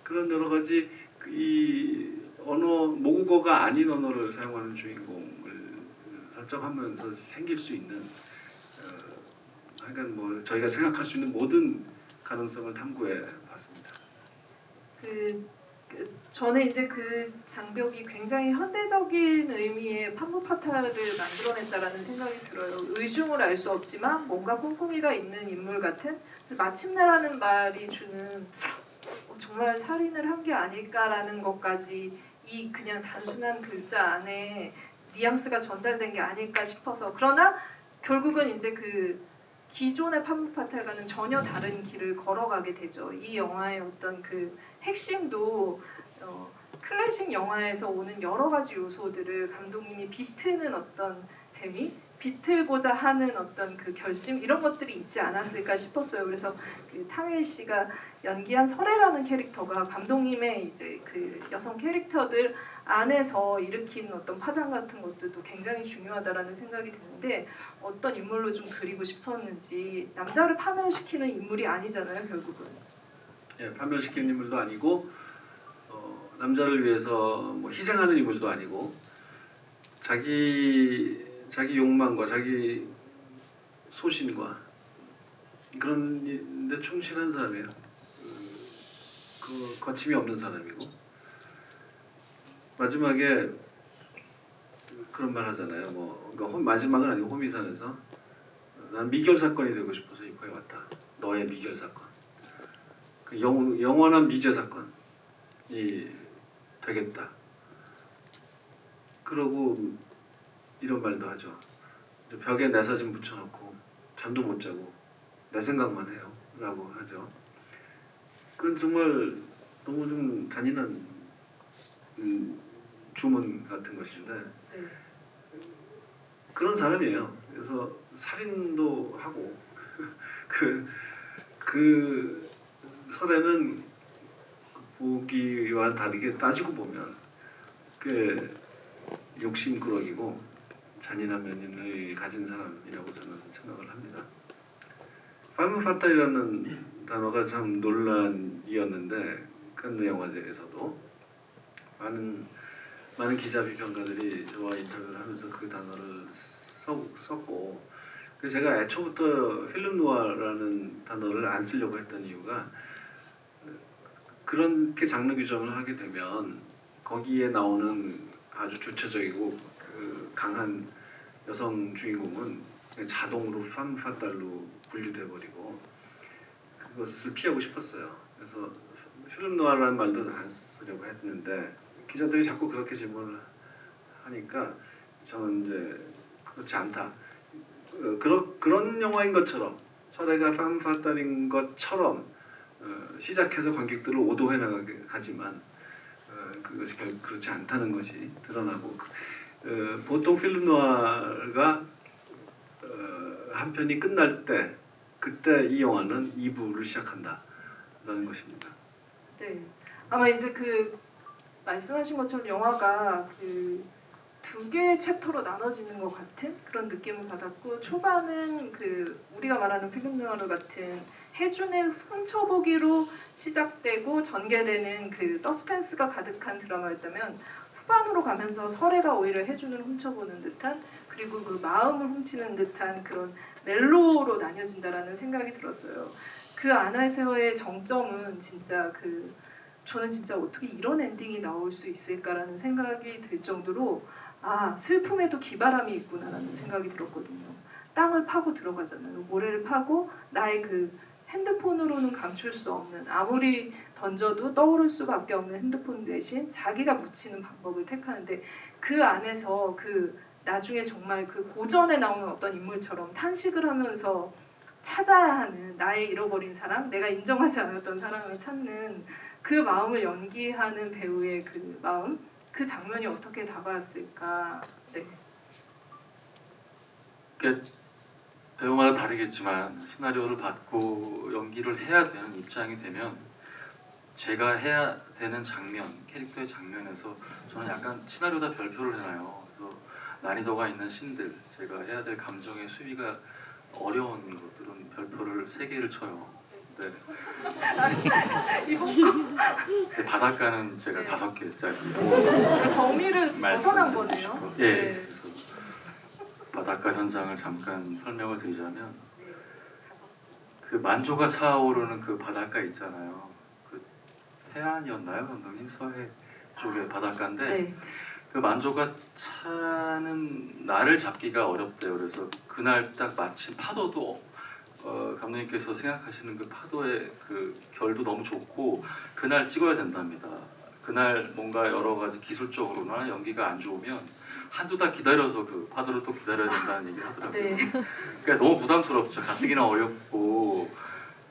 그런 여러 가지 이 모국어가 아닌 언어를 사용하는 주인공을 설정하면서 생길 수 있는 하여간 저희가 생각할 수 있는 모든 가능성을 탐구해 봤습니다. 저는 이제 그 장벽이 굉장히 현대적인 의미의 판무파타를 만들어냈다라는 생각이 들어요. 의중을 알 수 없지만 뭔가 꼼꼼이가 있는 인물 같은 마침내라는 말이 주는 정말 살인을 한 게 아닐까라는 것까지 이 그냥 단순한 글자 안에 뉘앙스가 전달된 게 아닐까 싶어서 그러나 결국은 이제 그 기존의 판무파탈과는 전혀 다른 길을 걸어가게 되죠. 이 영화의 어떤 그 핵심도 클래식 영화에서 오는 여러 가지 요소들을 감독님이 비트는 어떤 재미, 비틀고자 하는 어떤 그 결심 이런 것들이 있지 않았을까 싶었어요. 그래서 그 탕웨이 씨가 연기한 설애라는 캐릭터가 감독님의 이제 그 여성 캐릭터들 안에서 일으킨 어떤 파장 같은 것들도 굉장히 중요하다라는 생각이 드는데 어떤 인물로 좀 그리고 싶었는지 남자를 파멸시키는 인물이 아니잖아요 결국은. 예, 파멸시키는 인물도 아니고 남자를 위해서 희생하는 인물도 아니고 자기 욕망과 자기 소신과 그런 데 충실한 사람이에요. 그 거침이 없는 사람이고 마지막에 그런 말 하잖아요. 그러니까 마지막은 아니고 호미산에서 난 미결 사건이 되고 싶어서 이코에 왔다. 너의 미결 사건. 그 영원한 미제 사건이 되겠다. 그러고 이런 말도 하죠. 벽에 내 사진 붙여놓고 잠도 못 자고 내 생각만 해요. 라고 하죠. 그건 정말 너무 좀 잔인한 주문 같은 것인데 네. 그런 사람이에요. 그래서 살인도 하고 그 설에는 보기와 다르게 따지고 보면 꽤 욕심꾸러기고 잔인한 면을 가진 사람이라고 저는 생각을 합니다. 파무 파탈이라는 단어가 참 논란이었는데 칸느 영화제에서도 많은 기자 비평가들이 저와 인터뷰를 하면서 그 단어를 썼고 그래서 제가 애초부터 필름 누아라는 단어를 안 쓰려고 했던 이유가 그렇게 장르 규정을 하게 되면 거기에 나오는 아주 주체적이고 그 강한 여성 주인공은 그냥 자동으로 팜파달로 분류돼 버리고 그것을 피하고 싶었어요. 그래서 필름 누아라는 말도 안 쓰려고 했는데 기자들이 자꾸 그렇게 질문을 하니까 저는 이제 그렇지 않다. 그런 영화인 것처럼 설애가 팜파달인 것처럼 시작해서 관객들을 오도해 나가게 하지만 그것이 결국 그렇지 않다는 것이 드러나고 보통 필름 누아가 한 편이 끝날 때 그때 이 영화는 2부를 시작한다라는 것입니다. 네. 아마 이제 그 말씀하신 것처럼 영화가 그 두 개의 챕터로 나눠지는 것 같은 그런 느낌을 받았고 초반은 그 우리가 말하는 필름 누아르 같은 해준의 훔쳐보기로 시작되고 전개되는 그 서스펜스가 가득한 드라마였다면 후반으로 가면서 설애가 오히려 해준을 훔쳐보는 듯한 그리고 그 마음을 훔치는 듯한 그런 멜로로 나뉘어진다라는 생각이 들었어요. 그 안에서의 정점은 진짜 그 저는 진짜 어떻게 이런 엔딩이 나올 수 있을까라는 생각이 들 정도로 아 슬픔에도 기바람이 있구나라는 생각이 들었거든요. 땅을 파고 들어가잖아요. 모래를 파고 나의 그 핸드폰으로는 감출 수 없는 아무리 던져도 떠오를 수밖에 없는 핸드폰 대신 자기가 묻히는 방법을 택하는데 그 안에서 그 나중에 정말 그 고전에 나오는 어떤 인물처럼 탄식을 하면서 찾아야 하는 나의 잃어버린 사랑, 내가 인정하지 않았던 사랑을 찾는 그 마음을 연기하는 배우의 그 마음, 그 장면이 어떻게 다가왔을까. 네. 그러니까 배우마다 다르겠지만 시나리오를 받고 연기를 해야 되는 입장이 되면 제가 해야 되는 장면, 캐릭터의 장면에서 저는 약간 시나리오다 별표를 해놔요. 그래서 난이도가 있는 씬들, 제가 해야 될 감정의 수위가 어려운 것들은 별표를 3개를 쳐요. 네. 근데 바닷가는 제가 네. 5개짜리고 그 범위를 벗어난 말씀드리고 거네요. 싶어요. 예. 그래서 바닷가 현장을 잠깐 설명을 드리자면 그 만조가 차오르는 그 바닷가 있잖아요. 그 태안이었나요, 감독님? 서해 쪽의 바닷가인데 네. 그 만조가 차는 날을 잡기가 어렵대요. 그래서 그날 딱 마침 파도도 감독님께서 생각하시는 그 파도의 그 결도 너무 좋고 그날 찍어야 된답니다. 그날 뭔가 여러 가지 기술적으로나 연기가 안 좋으면 한두 달 기다려서 그 파도를 또 기다려야 된다는 얘기를 하더라고요. 네. 그러니까 너무 부담스럽죠. 가뜩이나 어렵고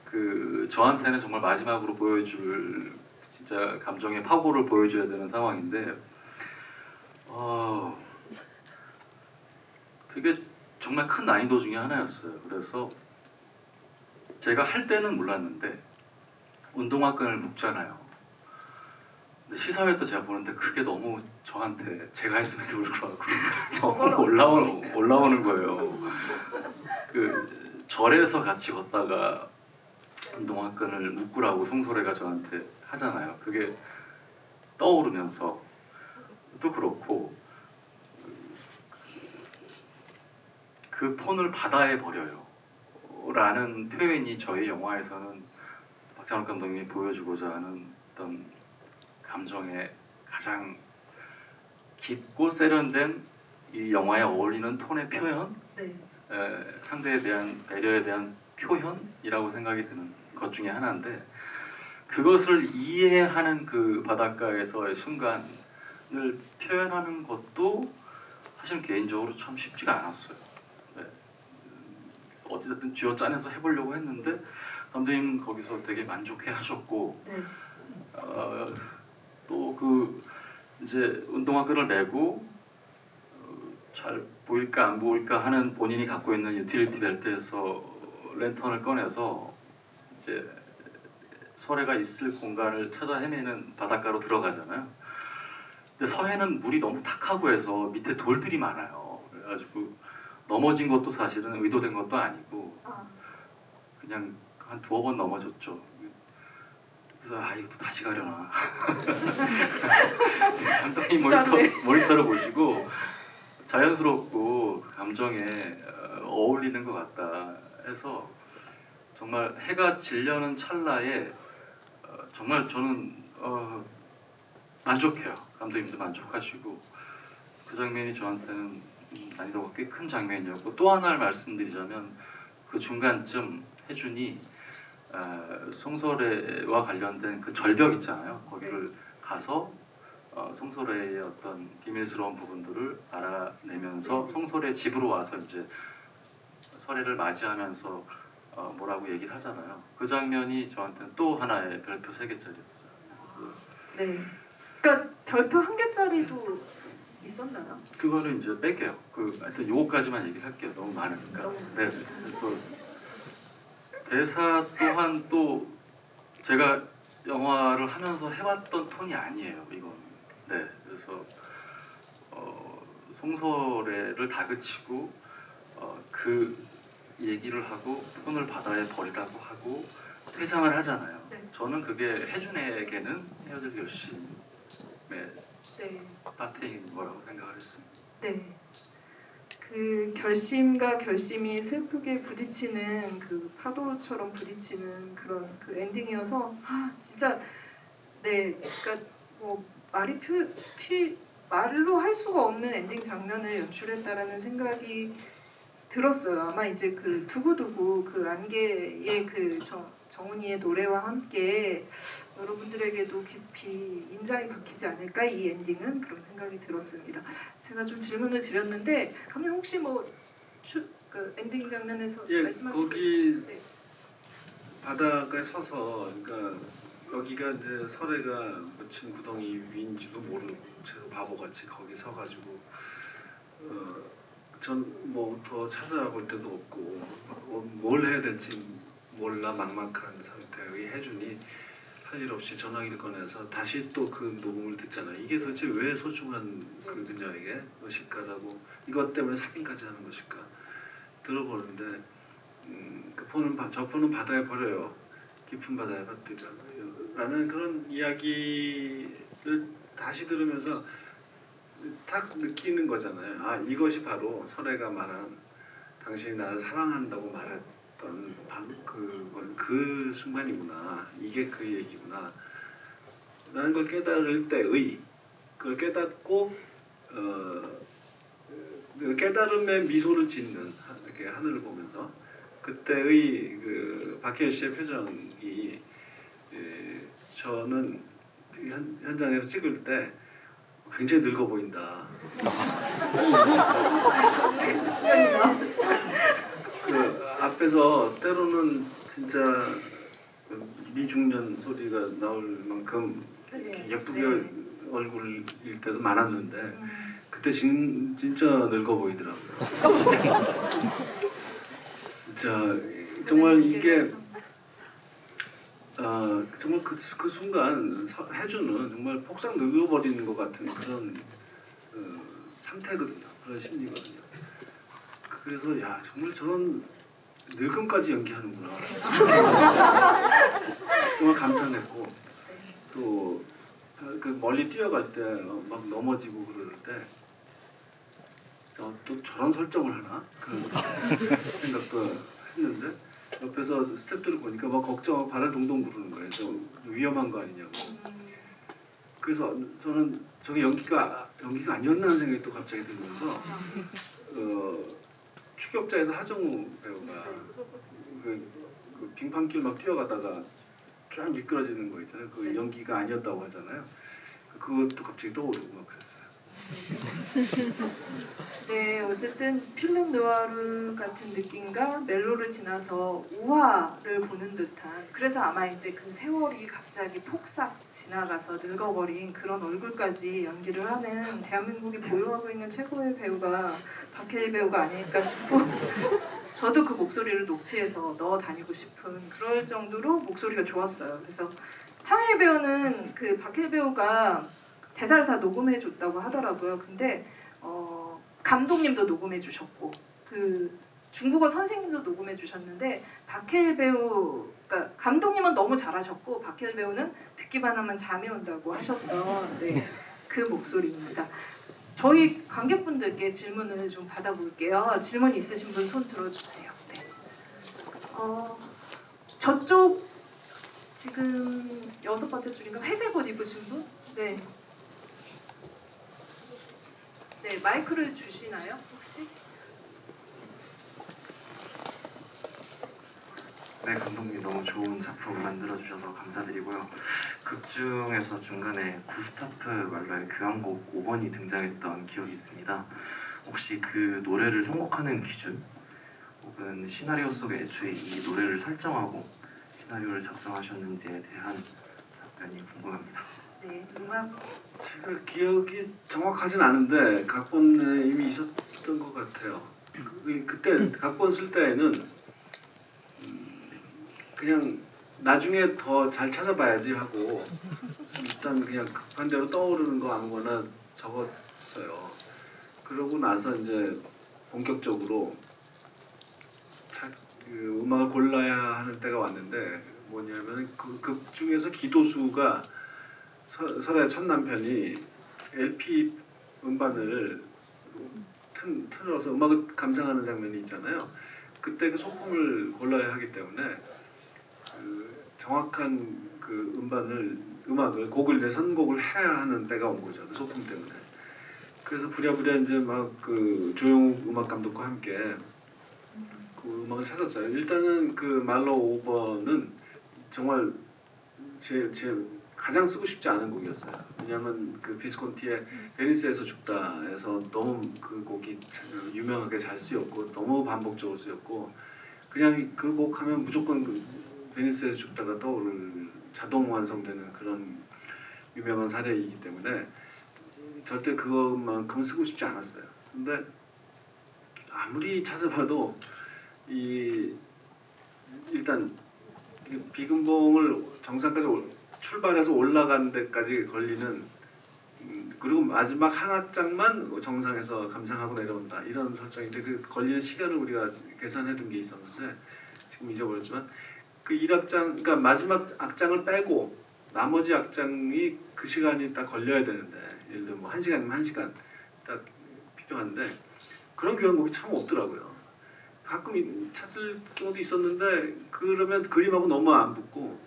그 저한테는 정말 마지막으로 보여줄 진짜 감정의 파고를 보여줘야 되는 상황인데 그게 정말 큰 난이도 중에 하나였어요. 그래서 제가 할 때는 몰랐는데 운동화끈을 묶잖아요. 근데 시사회 때 제가 보는데 그게 너무 저한테 제가 했음에도 불구하고 너무 올라오는 거예요. 그 절에서 같이 걷다가 운동화끈을 묶으라고 송소래가 저한테 하잖아요. 그게 떠오르면서 또 그렇고 그 폰을 바다에 버려요 라는 표현이 저희 영화에서는 박찬욱 감독님이 보여주고자 하는 어떤 감정의 가장 깊고 세련된 이 영화에 어울리는 톤의 표현, 네. 상대에 대한 배려에 대한 표현이라고 생각이 드는 것 중에 하나인데 그것을 이해하는 그 바닷가에서의 순간을 표현하는 것도 사실 개인적으로 참 쉽지가 않았어요. 네. 어찌됐든 쥐어짜내서 해보려고 했는데 감독님 거기서 되게 만족해 하셨고 네. 또 그 이제 운동화끈을 메고 잘 보일까 안 보일까 하는 본인이 갖고 있는 유틸리티 벨트에서 랜턴을 꺼내서 이제 설해가 있을 공간을 찾아 헤매는 바닷가로 들어가잖아요. 근데 서해는 물이 너무 탁하고 해서 밑에 돌들이 많아요. 그래가지고 넘어진 것도 사실은 의도된 것도 아니고 그냥 한 두어 번 넘어졌죠. 그래서 이것도 다시 가려나. 감독님 모니터를 보시고 자연스럽고 감정에 어울리는 것 같다 해서 정말 해가 지려는 찰나에 정말 저는 만족해요. 감독님도 만족하시고 그 장면이 저한테는 난이도가 꽤 큰 장면이었고 또 하나를 말씀드리자면 그 중간쯤 혜준이 송설회와 관련된 그 절벽 있잖아요. 거기를 가서 송설회의 어떤 비밀스러운 부분들을 알아내면서 송설회 집으로 와서 이제 설회를 맞이하면서 뭐라고 얘기를 하잖아요. 그 장면이 저한테는 또 하나의 별표 3개짜리였어요. 네. 그러니까 별표 1개짜리도 있었나요? 그거는 이제 뺄게요. 하여튼 요거까지만 얘기할게요. 너무 많으니까. 네. 그래서 대사 또한 또 제가 영화를 하면서 해왔던 톤이 아니에요. 이거는. 네. 그래서 송설회를 다그치고 그 얘기를 하고 손을 바다에 버리라고 하고 퇴장을 하잖아요. 네. 저는 그게 혜준에게는 헤어질 결심의 네. 파트인 거라고 생각을 했습니다. 네. 그 결심과 결심이 슬프게 부딪히는 그 파도처럼 부딪히는 그런 그 엔딩이어서 진짜 네, 그러니까 뭐 말로 할 수가 없는 엔딩 장면을 연출했다라는 생각이 들었어요. 아마 이제 그 두고두고 그 안개의 그 정은이의 노래와 함께 여러분들에게도 깊이 인상이 박히지 않을까 이 엔딩은 그런 생각이 들었습니다. 제가 좀 질문을 드렸는데 감독님 혹시 그 엔딩 장면에서 말씀하실 거 있으세요? 네. 바닷가에 서서 그러니까 여기가 이제 설해가 묻힌 구덩이 위인지도 모르고 제가 바보같이 거기 서가지고 전 뭐 더 찾아볼 데도 없고 뭘 해야 될지 몰라 막막한 상태의 혜준이 할 일 없이 전화기를 꺼내서 다시 또 그 녹음을 듣잖아. 이게 도대체 왜 소중한 그 그녀에게 것일까라고 이것 때문에 사진까지 하는 것일까 들어보는데 저 폰은 바다에 버려요. 깊은 바다에 버리라 라는 그런 이야기를 다시 들으면서 딱 느끼는 거잖아요. 이것이 바로 설해가 말한 당신이 나를 사랑한다고 말했던 바로 그 순간이구나. 이게 그 얘기구나. 라는 걸 깨달을 때의 그걸 깨닫고 깨달음의 미소를 짓는 이렇게 하늘을 보면서 그때의 그 박해일 씨의 표정이 저는 현장에서 찍을 때 굉장히 늙어 보인다. 그 앞에서 때로는 진짜 미중년 소리가 나올 만큼 예쁘게 얼굴일 때도 많았는데 그때 진짜 늙어 보이더라고요. 진짜 정말 이게 정말 그 순간 혜주는 정말 폭삭 늙어버리는 것 같은 그런 상태거든요. 그런 심리거든요. 그래서 정말 저런 늙음까지 연기하는구나. 정말 감탄했고 또 그 멀리 뛰어갈 때 막 넘어지고 그럴 때 또 저런 설정을 하나 그런 생각도 했는데 옆에서 스태프들을 보니까 막 걱정 발을 동동 구르는 거예요. 좀 위험한 거 아니냐고. 그래서 저는 저게 연기가 아니었나 하는 생각이 또 갑자기 들면서 추격자에서 하정우 배우가 그 빙판길 막 뛰어가다가 쫙 미끄러지는 거 있잖아요. 그 연기가 아니었다고 하잖아요. 그것도 갑자기 떠오르고 막 그랬어요. 네, 어쨌든 필름 느와르 같은 느낌과 멜로를 지나서 우화를 보는 듯한, 그래서 아마 이제 그 세월이 갑자기 폭삭 지나가서 늙어버린 그런 얼굴까지 연기를 하는 대한민국이 보유하고 있는 최고의 배우가 박해일 배우가 아닐까 싶고 저도 그 목소리를 녹취해서 넣어 다니고 싶은 그럴 정도로 목소리가 좋았어요. 그래서 탕웨이 배우는 그 박해일 배우가 대사를 다 녹음해 줬다고 하더라고요. 근데 감독님도 녹음해 주셨고 그 중국어 선생님도 녹음해 주셨는데 박해일 배우, 그러니까 감독님은 너무 잘하셨고 박해일 배우는 듣기만 하면 잠이 온다고 하셨던 그 목소리입니다. 저희 관객분들께 질문을 좀 받아볼게요. 질문 있으신 분 손 들어주세요. 네. 저쪽 지금 6번째 줄인가 회색 옷 입으신 분? 네. 네, 마이크를 주시나요, 혹시? 네, 감독님 너무 좋은 작품 만들어주셔서 감사드리고요. 극 중에서 중간에 구스타프 말러의 교향곡 5번이 등장했던 기억이 있습니다. 혹시 그 노래를 선곡하는 기준 혹은 시나리오 속에 애초에 이 노래를 설정하고 시나리오를 작성하셨는지에 대한 답변이 궁금합니다. 네, 음악. 제가 기억이 정확하진 않은데 각본에 이미 있었던 것 같아요. 그때 각본 쓸 때에는 그냥 나중에 더 잘 찾아봐야지 하고 일단 그냥 급한 대로 떠오르는 거 아무거나 적었어요. 그러고 나서 이제 본격적으로 그 음악을 골라야 하는 때가 왔는데 뭐냐면 그 극 중에서 기도수가 설의 첫 남편이 LP 음반을 틀어서 음악을 감상하는 장면이 있잖아요. 그때 그 소품을 골라야 하기 때문에 그 정확한 그 음악을 곡을 내 선곡을 해야 하는 때가 온 거죠. 그 소품 때문에. 그래서 부랴부랴 이제 막 그 조용욱 음악 감독과 함께 그 음악을 찾았어요. 일단은 그 말로 5번은 정말 제 가장 쓰고 싶지 않은 곡이었어요. 왜냐하면 그 비스콘티의 베니스에서 죽다에서 너무 그 곡이 유명하게 잘 쓰였고 너무 반복적으로 쓰였고 그냥 그 곡 하면 무조건 그 베니스에서 죽다가 떠오를 자동 완성되는 그런 유명한 사례이기 때문에 절대 그것만큼 쓰고 싶지 않았어요. 근데 아무리 찾아봐도 일단 비금봉을 정상까지 출발해서 올라가는 데까지 걸리는 그리고 마지막 한 악장만 정상에서 감상하고 내려온다 이런 설정인데 그 걸리는 시간을 우리가 계산해둔 게 있었는데 지금 잊어버렸지만 그 1악장 그러니까 마지막 악장을 빼고 나머지 악장이 그 시간이 딱 걸려야 되는데 예를 들면 뭐 1시간이면 1시간 딱 필요한데 그런 교향곡이 참 없더라고요. 가끔 찾을 경우도 있었는데 그러면 그림하고 너무 안 붙고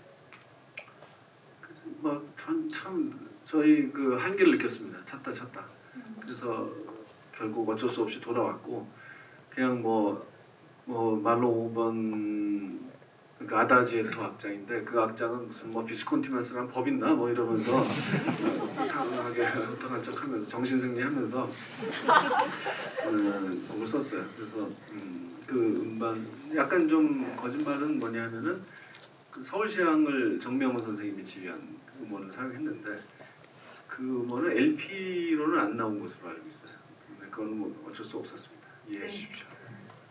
참 저희 그 한계를 느꼈습니다. 찾다. 그래서 결국 어쩔 수 없이 돌아왔고 그냥 말로 5번 그 아다지에토 악장인데 그 악장은 무슨 뭐 비스콘티만 쓰면 법 있나 뭐 이러면서 당하게 당한 척하면서 정신승리하면서 곡을 썼어요. 그래서 그 음반 약간 좀 거짓말은 뭐냐면은 그 서울시향을 정명훈 선생님이 지휘한 음원을 사용했는데 그 음원은 LP로는 안 나온 것으로 알고 있어요. 근데 그건 뭐 어쩔 수 없었습니다. 이해해 주십시오.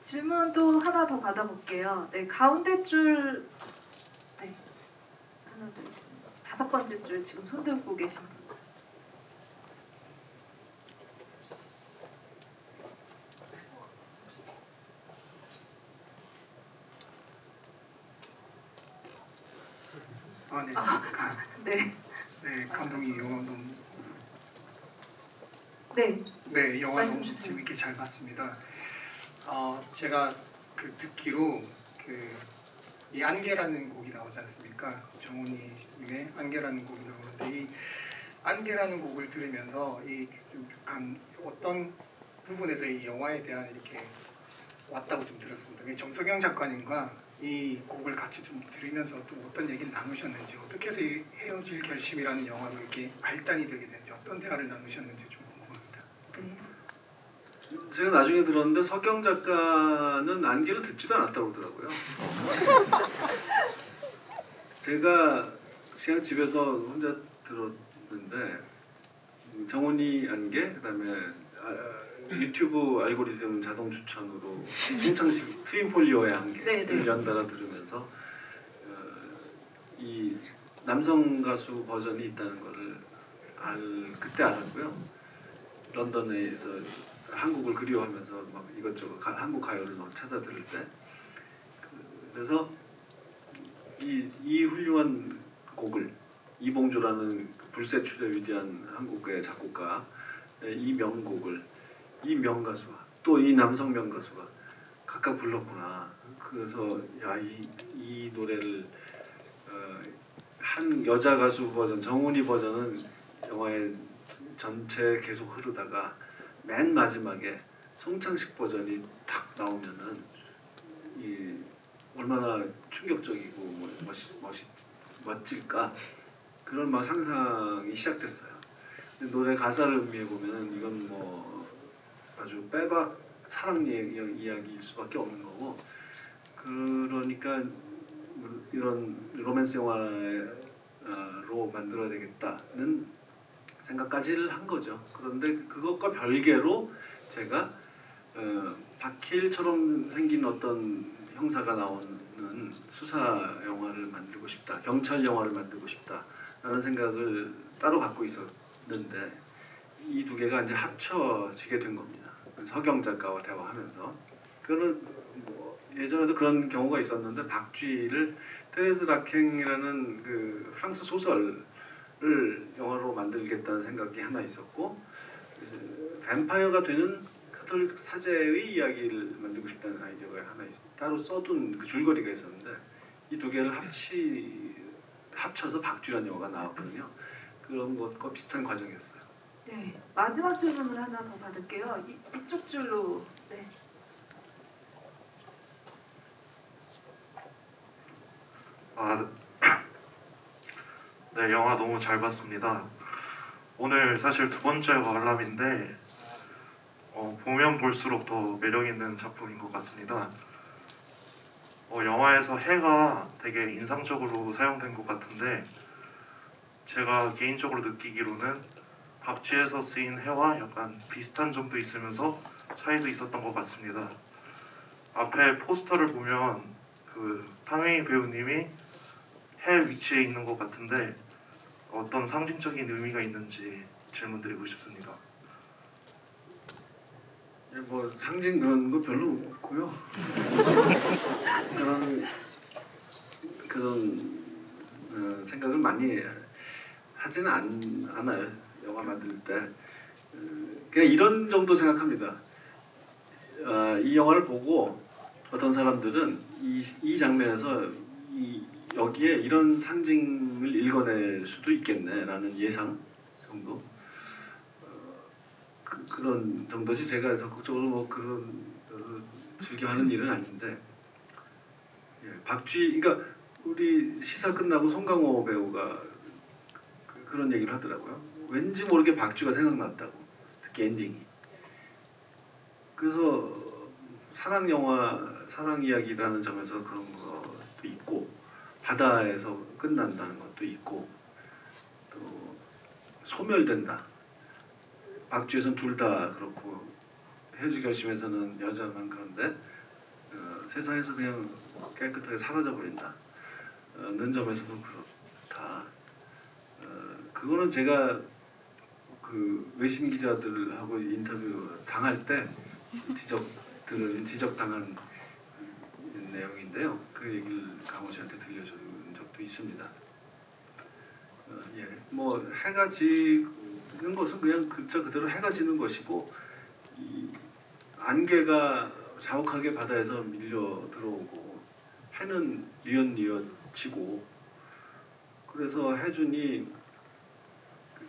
질문도 하나 더 받아볼게요. 네, 가운데 줄, 네, 하나, 둘, 5번째 줄 지금 손 들고 계신 분. 네. 네, 네, 감독님 영화 너무 네, 영화 말씀 너무 주세요. 재밌게 잘 봤습니다. 제가 그 듣기로 이 안개라는 곡이 나오지 않습니까? 정훈이님의 안개라는 곡이 나오는데 이 안개라는 곡을 들으면서 어떤 부분에서 이 영화에 대한 이렇게 왔다고 좀 들었습니다. 정석영 작가님과 이 곡을 같이 좀 들으면서 또 어떤 얘기를 나누셨는지 어떻게 해서 이 헤어질 결심이라는 영화로 이렇게 발단이 되게 됐는지 어떤 대화를 나누셨는지 좀 궁금합니다. 네. 제가 나중에 들었는데 서경 작가는 안개를 듣지도 않았다고 그러더라고요. 제가 그냥 집에서 혼자 들었는데 정훈이 안개, 그다음에 유튜브 알고리즘 자동 추천으로 송창식 트윈폴리오의 안개를 네. 연달아 들으면서 이 남성 가수 버전이 있다는 거를 그때 알았고요. 런던에서 한국을 그리워하면서 막 이것저것 한국 가요를 막 찾아 들을 때 그래서 이 훌륭한 곡을 이봉조라는 불세출의 위대한 한국의 작곡가 이 명곡을 이 명가수와 또 이 남성 명가수가 각각 불렀구나. 그래서 이 노래를 한 여자 가수 버전 정훈이 버전은 영화의 전체 계속 흐르다가 맨 마지막에 송창식 버전이 탁 나오면은 이 얼마나 충격적이고 멋질까 그런 막 상상이 시작됐어요. 근데 노래 가사를 음미해 보면은 이건 뭐 아주 빼박 사랑 이야기일 수밖에 없는 거고 그러니까 이런 로맨스 영화로 만들어야 되겠다는 생각까지를 한 거죠. 그런데 그것과 별개로 제가 바퀴일처럼 생긴 어떤 형사가 나오는 수사 영화를 만들고 싶다, 경찰 영화를 만들고 싶다라는 생각을 따로 갖고 있었는데 이 두 개가 이제 합쳐지게 된 겁니다. 서경 작가와 대화하면서 그런 예전에도 그런 경우가 있었는데 박쥐를 테레즈 라캥이라는 그 프랑스 소설을 영화로 만들겠다는 생각이 하나 있었고 뱀파이어가 되는 카톨릭 사제의 이야기를 만들고 싶다는 아이디어가 하나 따로 써둔 그 줄거리가 있었는데 이 두 개를 합쳐서 박쥐라는 영화가 나왔거든요. 그런 것과 비슷한 과정이었어요. 네. 마지막 질문을 하나 더 받을게요. 이쪽 줄로. 네. 네, 영화 너무 잘 봤습니다. 오늘 사실 두 번째 관람인데 보면 볼수록 더 매력 있는 작품인 것 같습니다. 영화에서 해가 되게 인상적으로 사용된 것 같은데 제가 개인적으로 느끼기로는 박쥐에서 쓰인 해와 약간 비슷한 점도 있으면서 차이도 있었던 것 같습니다. 앞에 포스터를 보면 그 탕웨이 배우님이 해 위치에 있는 것 같은데 어떤 상징적인 의미가 있는지 질문드리고 싶습니다. 뭐 상징 그런 거 별로 없고요. 그런 생각을 많이 하지는 않아요. 영화 만들 때 그냥 이런 정도 생각합니다. 이 영화를 보고 어떤 사람들은 이 장면에서 여기에 이런 상징을 읽어낼 수도 있겠네라는 예상 정도. 그런 정도지 제가 적극적으로 뭐 그런 즐겨하는 일은 아닌데 박쥐 그러니까 우리 시사 끝나고 송강호 배우가 그런 얘기를 하더라고요. 왠지 모르게 박쥐가 생각났다고 특히 엔딩이. 그래서 사랑 영화 사랑 이야기라는 점에서 그런 것도 있고 바다에서 끝난다는 것도 있고 또 소멸된다. 박쥐에서는 둘 다 그렇고 해지 결심에서는 여자만 그런데 세상에서 그냥 깨끗하게 사라져 버린다. 는 점에서도 그렇다. 그거는 제가 그 외신 기자들하고 인터뷰 당할 때 지적당한 내용인데요. 그 얘기를 강호 씨한테 들려준 적도 있습니다. 뭐 해가 지는 것은 그냥 그대로 해가 지는 것이고 이 안개가 자욱하게 바다에서 밀려 들어오고 해는 뉘엿뉘엿 지고 그래서 혜준이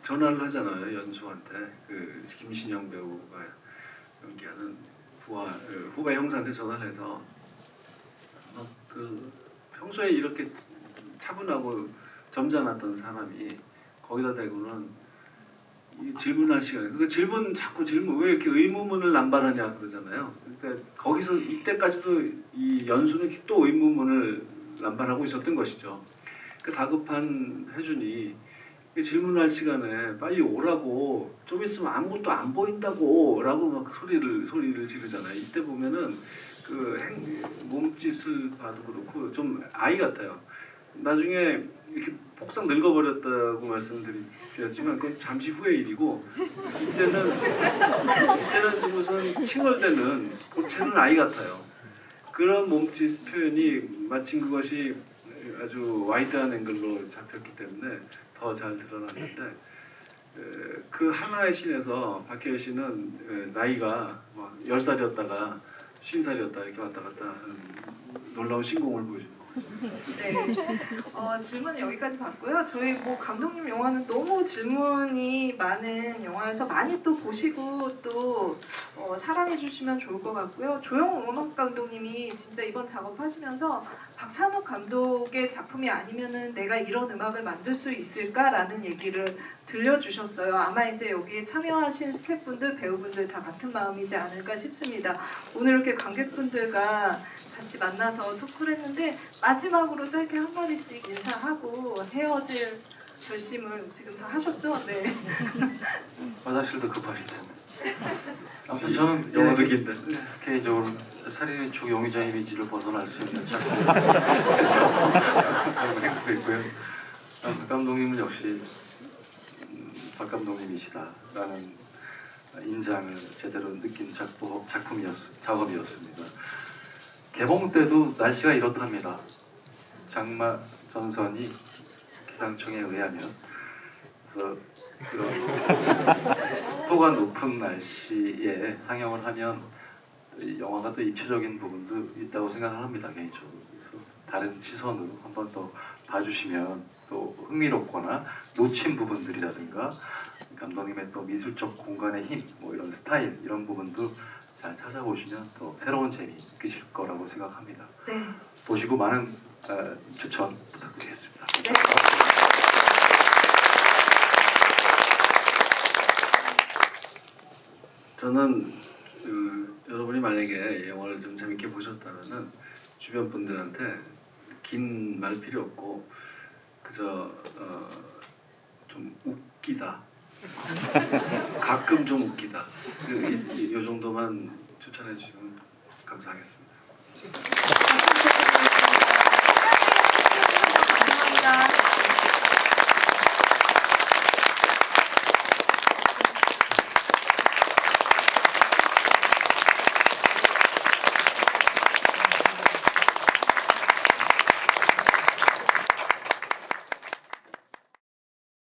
전화를 하잖아요. 연수한테 그 김신영 배우가 연기하는 후배 형사한테 전화를 해서 그 평소에 이렇게 차분하고 점잖았던 사람이 거기다 대고는 이 질문할 시간에 그 질문 자꾸 질문 왜 이렇게 의문문을 남발하냐 그러잖아요. 그러니까 거기서 이때까지도 이 연수는 또 의문문을 남발하고 있었던 것이죠. 그 다급한 혜준이 질문할 시간에 빨리 오라고 좀 있으면 아무것도 안 보인다고라고 막 소리를 지르잖아요. 이때 보면은 그 몸짓을 봐도 그렇고 좀 아이 같아요. 나중에 이렇게 폭삭 늙어버렸다고 말씀드렸지만 그건 잠시 후의 일이고 이때는 좀 우선 칭얼대는 고체는 아이 같아요. 그런 몸짓 표현이 마침 그것이 아주 와이드한 앵글로 잡혔기 때문에 더 잘 드러났는데 그 하나의 씬에서 박해일 씨는 나이가 막 10살이었다가 50살이었다 이렇게 왔다 갔다 하는 놀라운 신공을 보여준 것 같습니다. 네. 질문은 여기까지 봤고요. 저희 뭐 감독님 영화는 너무 질문이 많은 영화여서 많이 또 보시고 또 사랑해 주시면 좋을 것 같고요. 조영우 음악 감독님이 진짜 이번 작업하시면서 박찬욱 감독의 작품이 아니면은 내가 이런 음악을 만들 수 있을까라는 얘기를 들려주셨어요. 아마 이제 여기에 참여하신 스태프분들, 배우분들 다 같은 마음이지 않을까 싶습니다. 오늘 이렇게 관객분들과 같이 만나서 토크를 했는데 마지막으로 짧게 한 마디씩 인사하고 헤어질 결심을 지금 다 하셨죠? 네. 화장실도 급하실 텐데. 아무튼 저는 영화도 긴데. 개인적으로 살인의 축 용의자 이미지를 벗어날 수 있는 작품에서 너무 행복했고요. 박 감독님은 역시 박 감독님이시다라는 인장을 제대로 느낀 작업이었습니다. 개봉 때도 날씨가 이렇답니다. 장마 전선이 기상청에 의하면 그래서 그런 습도가 높은 날씨에 상영을 하면 이 영화가 또 입체적인 부분도 있다고 생각을 합니다, 개인적으로. 그래서 다른 시선으로 한 번 더 봐주시면 또 흥미롭거나 놓친 부분들이라든가 감독님의 또 미술적 공간의 힘, 뭐 이런 스타일 이런 부분도 잘 찾아보시면 또 새로운 재미 느끼실 거라고 생각합니다. 네. 보시고 많은 추천 부탁드리겠습니다. 네. 저는 여러분이 만약에 이 영화를 좀 재밌게 보셨다면은 주변 분들한테 긴 말 필요 없고 그저 좀 웃기다. 가끔 좀 웃기다. 이 정도만 추천해 주시면 감사하겠습니다. 박수 부탁드립니다.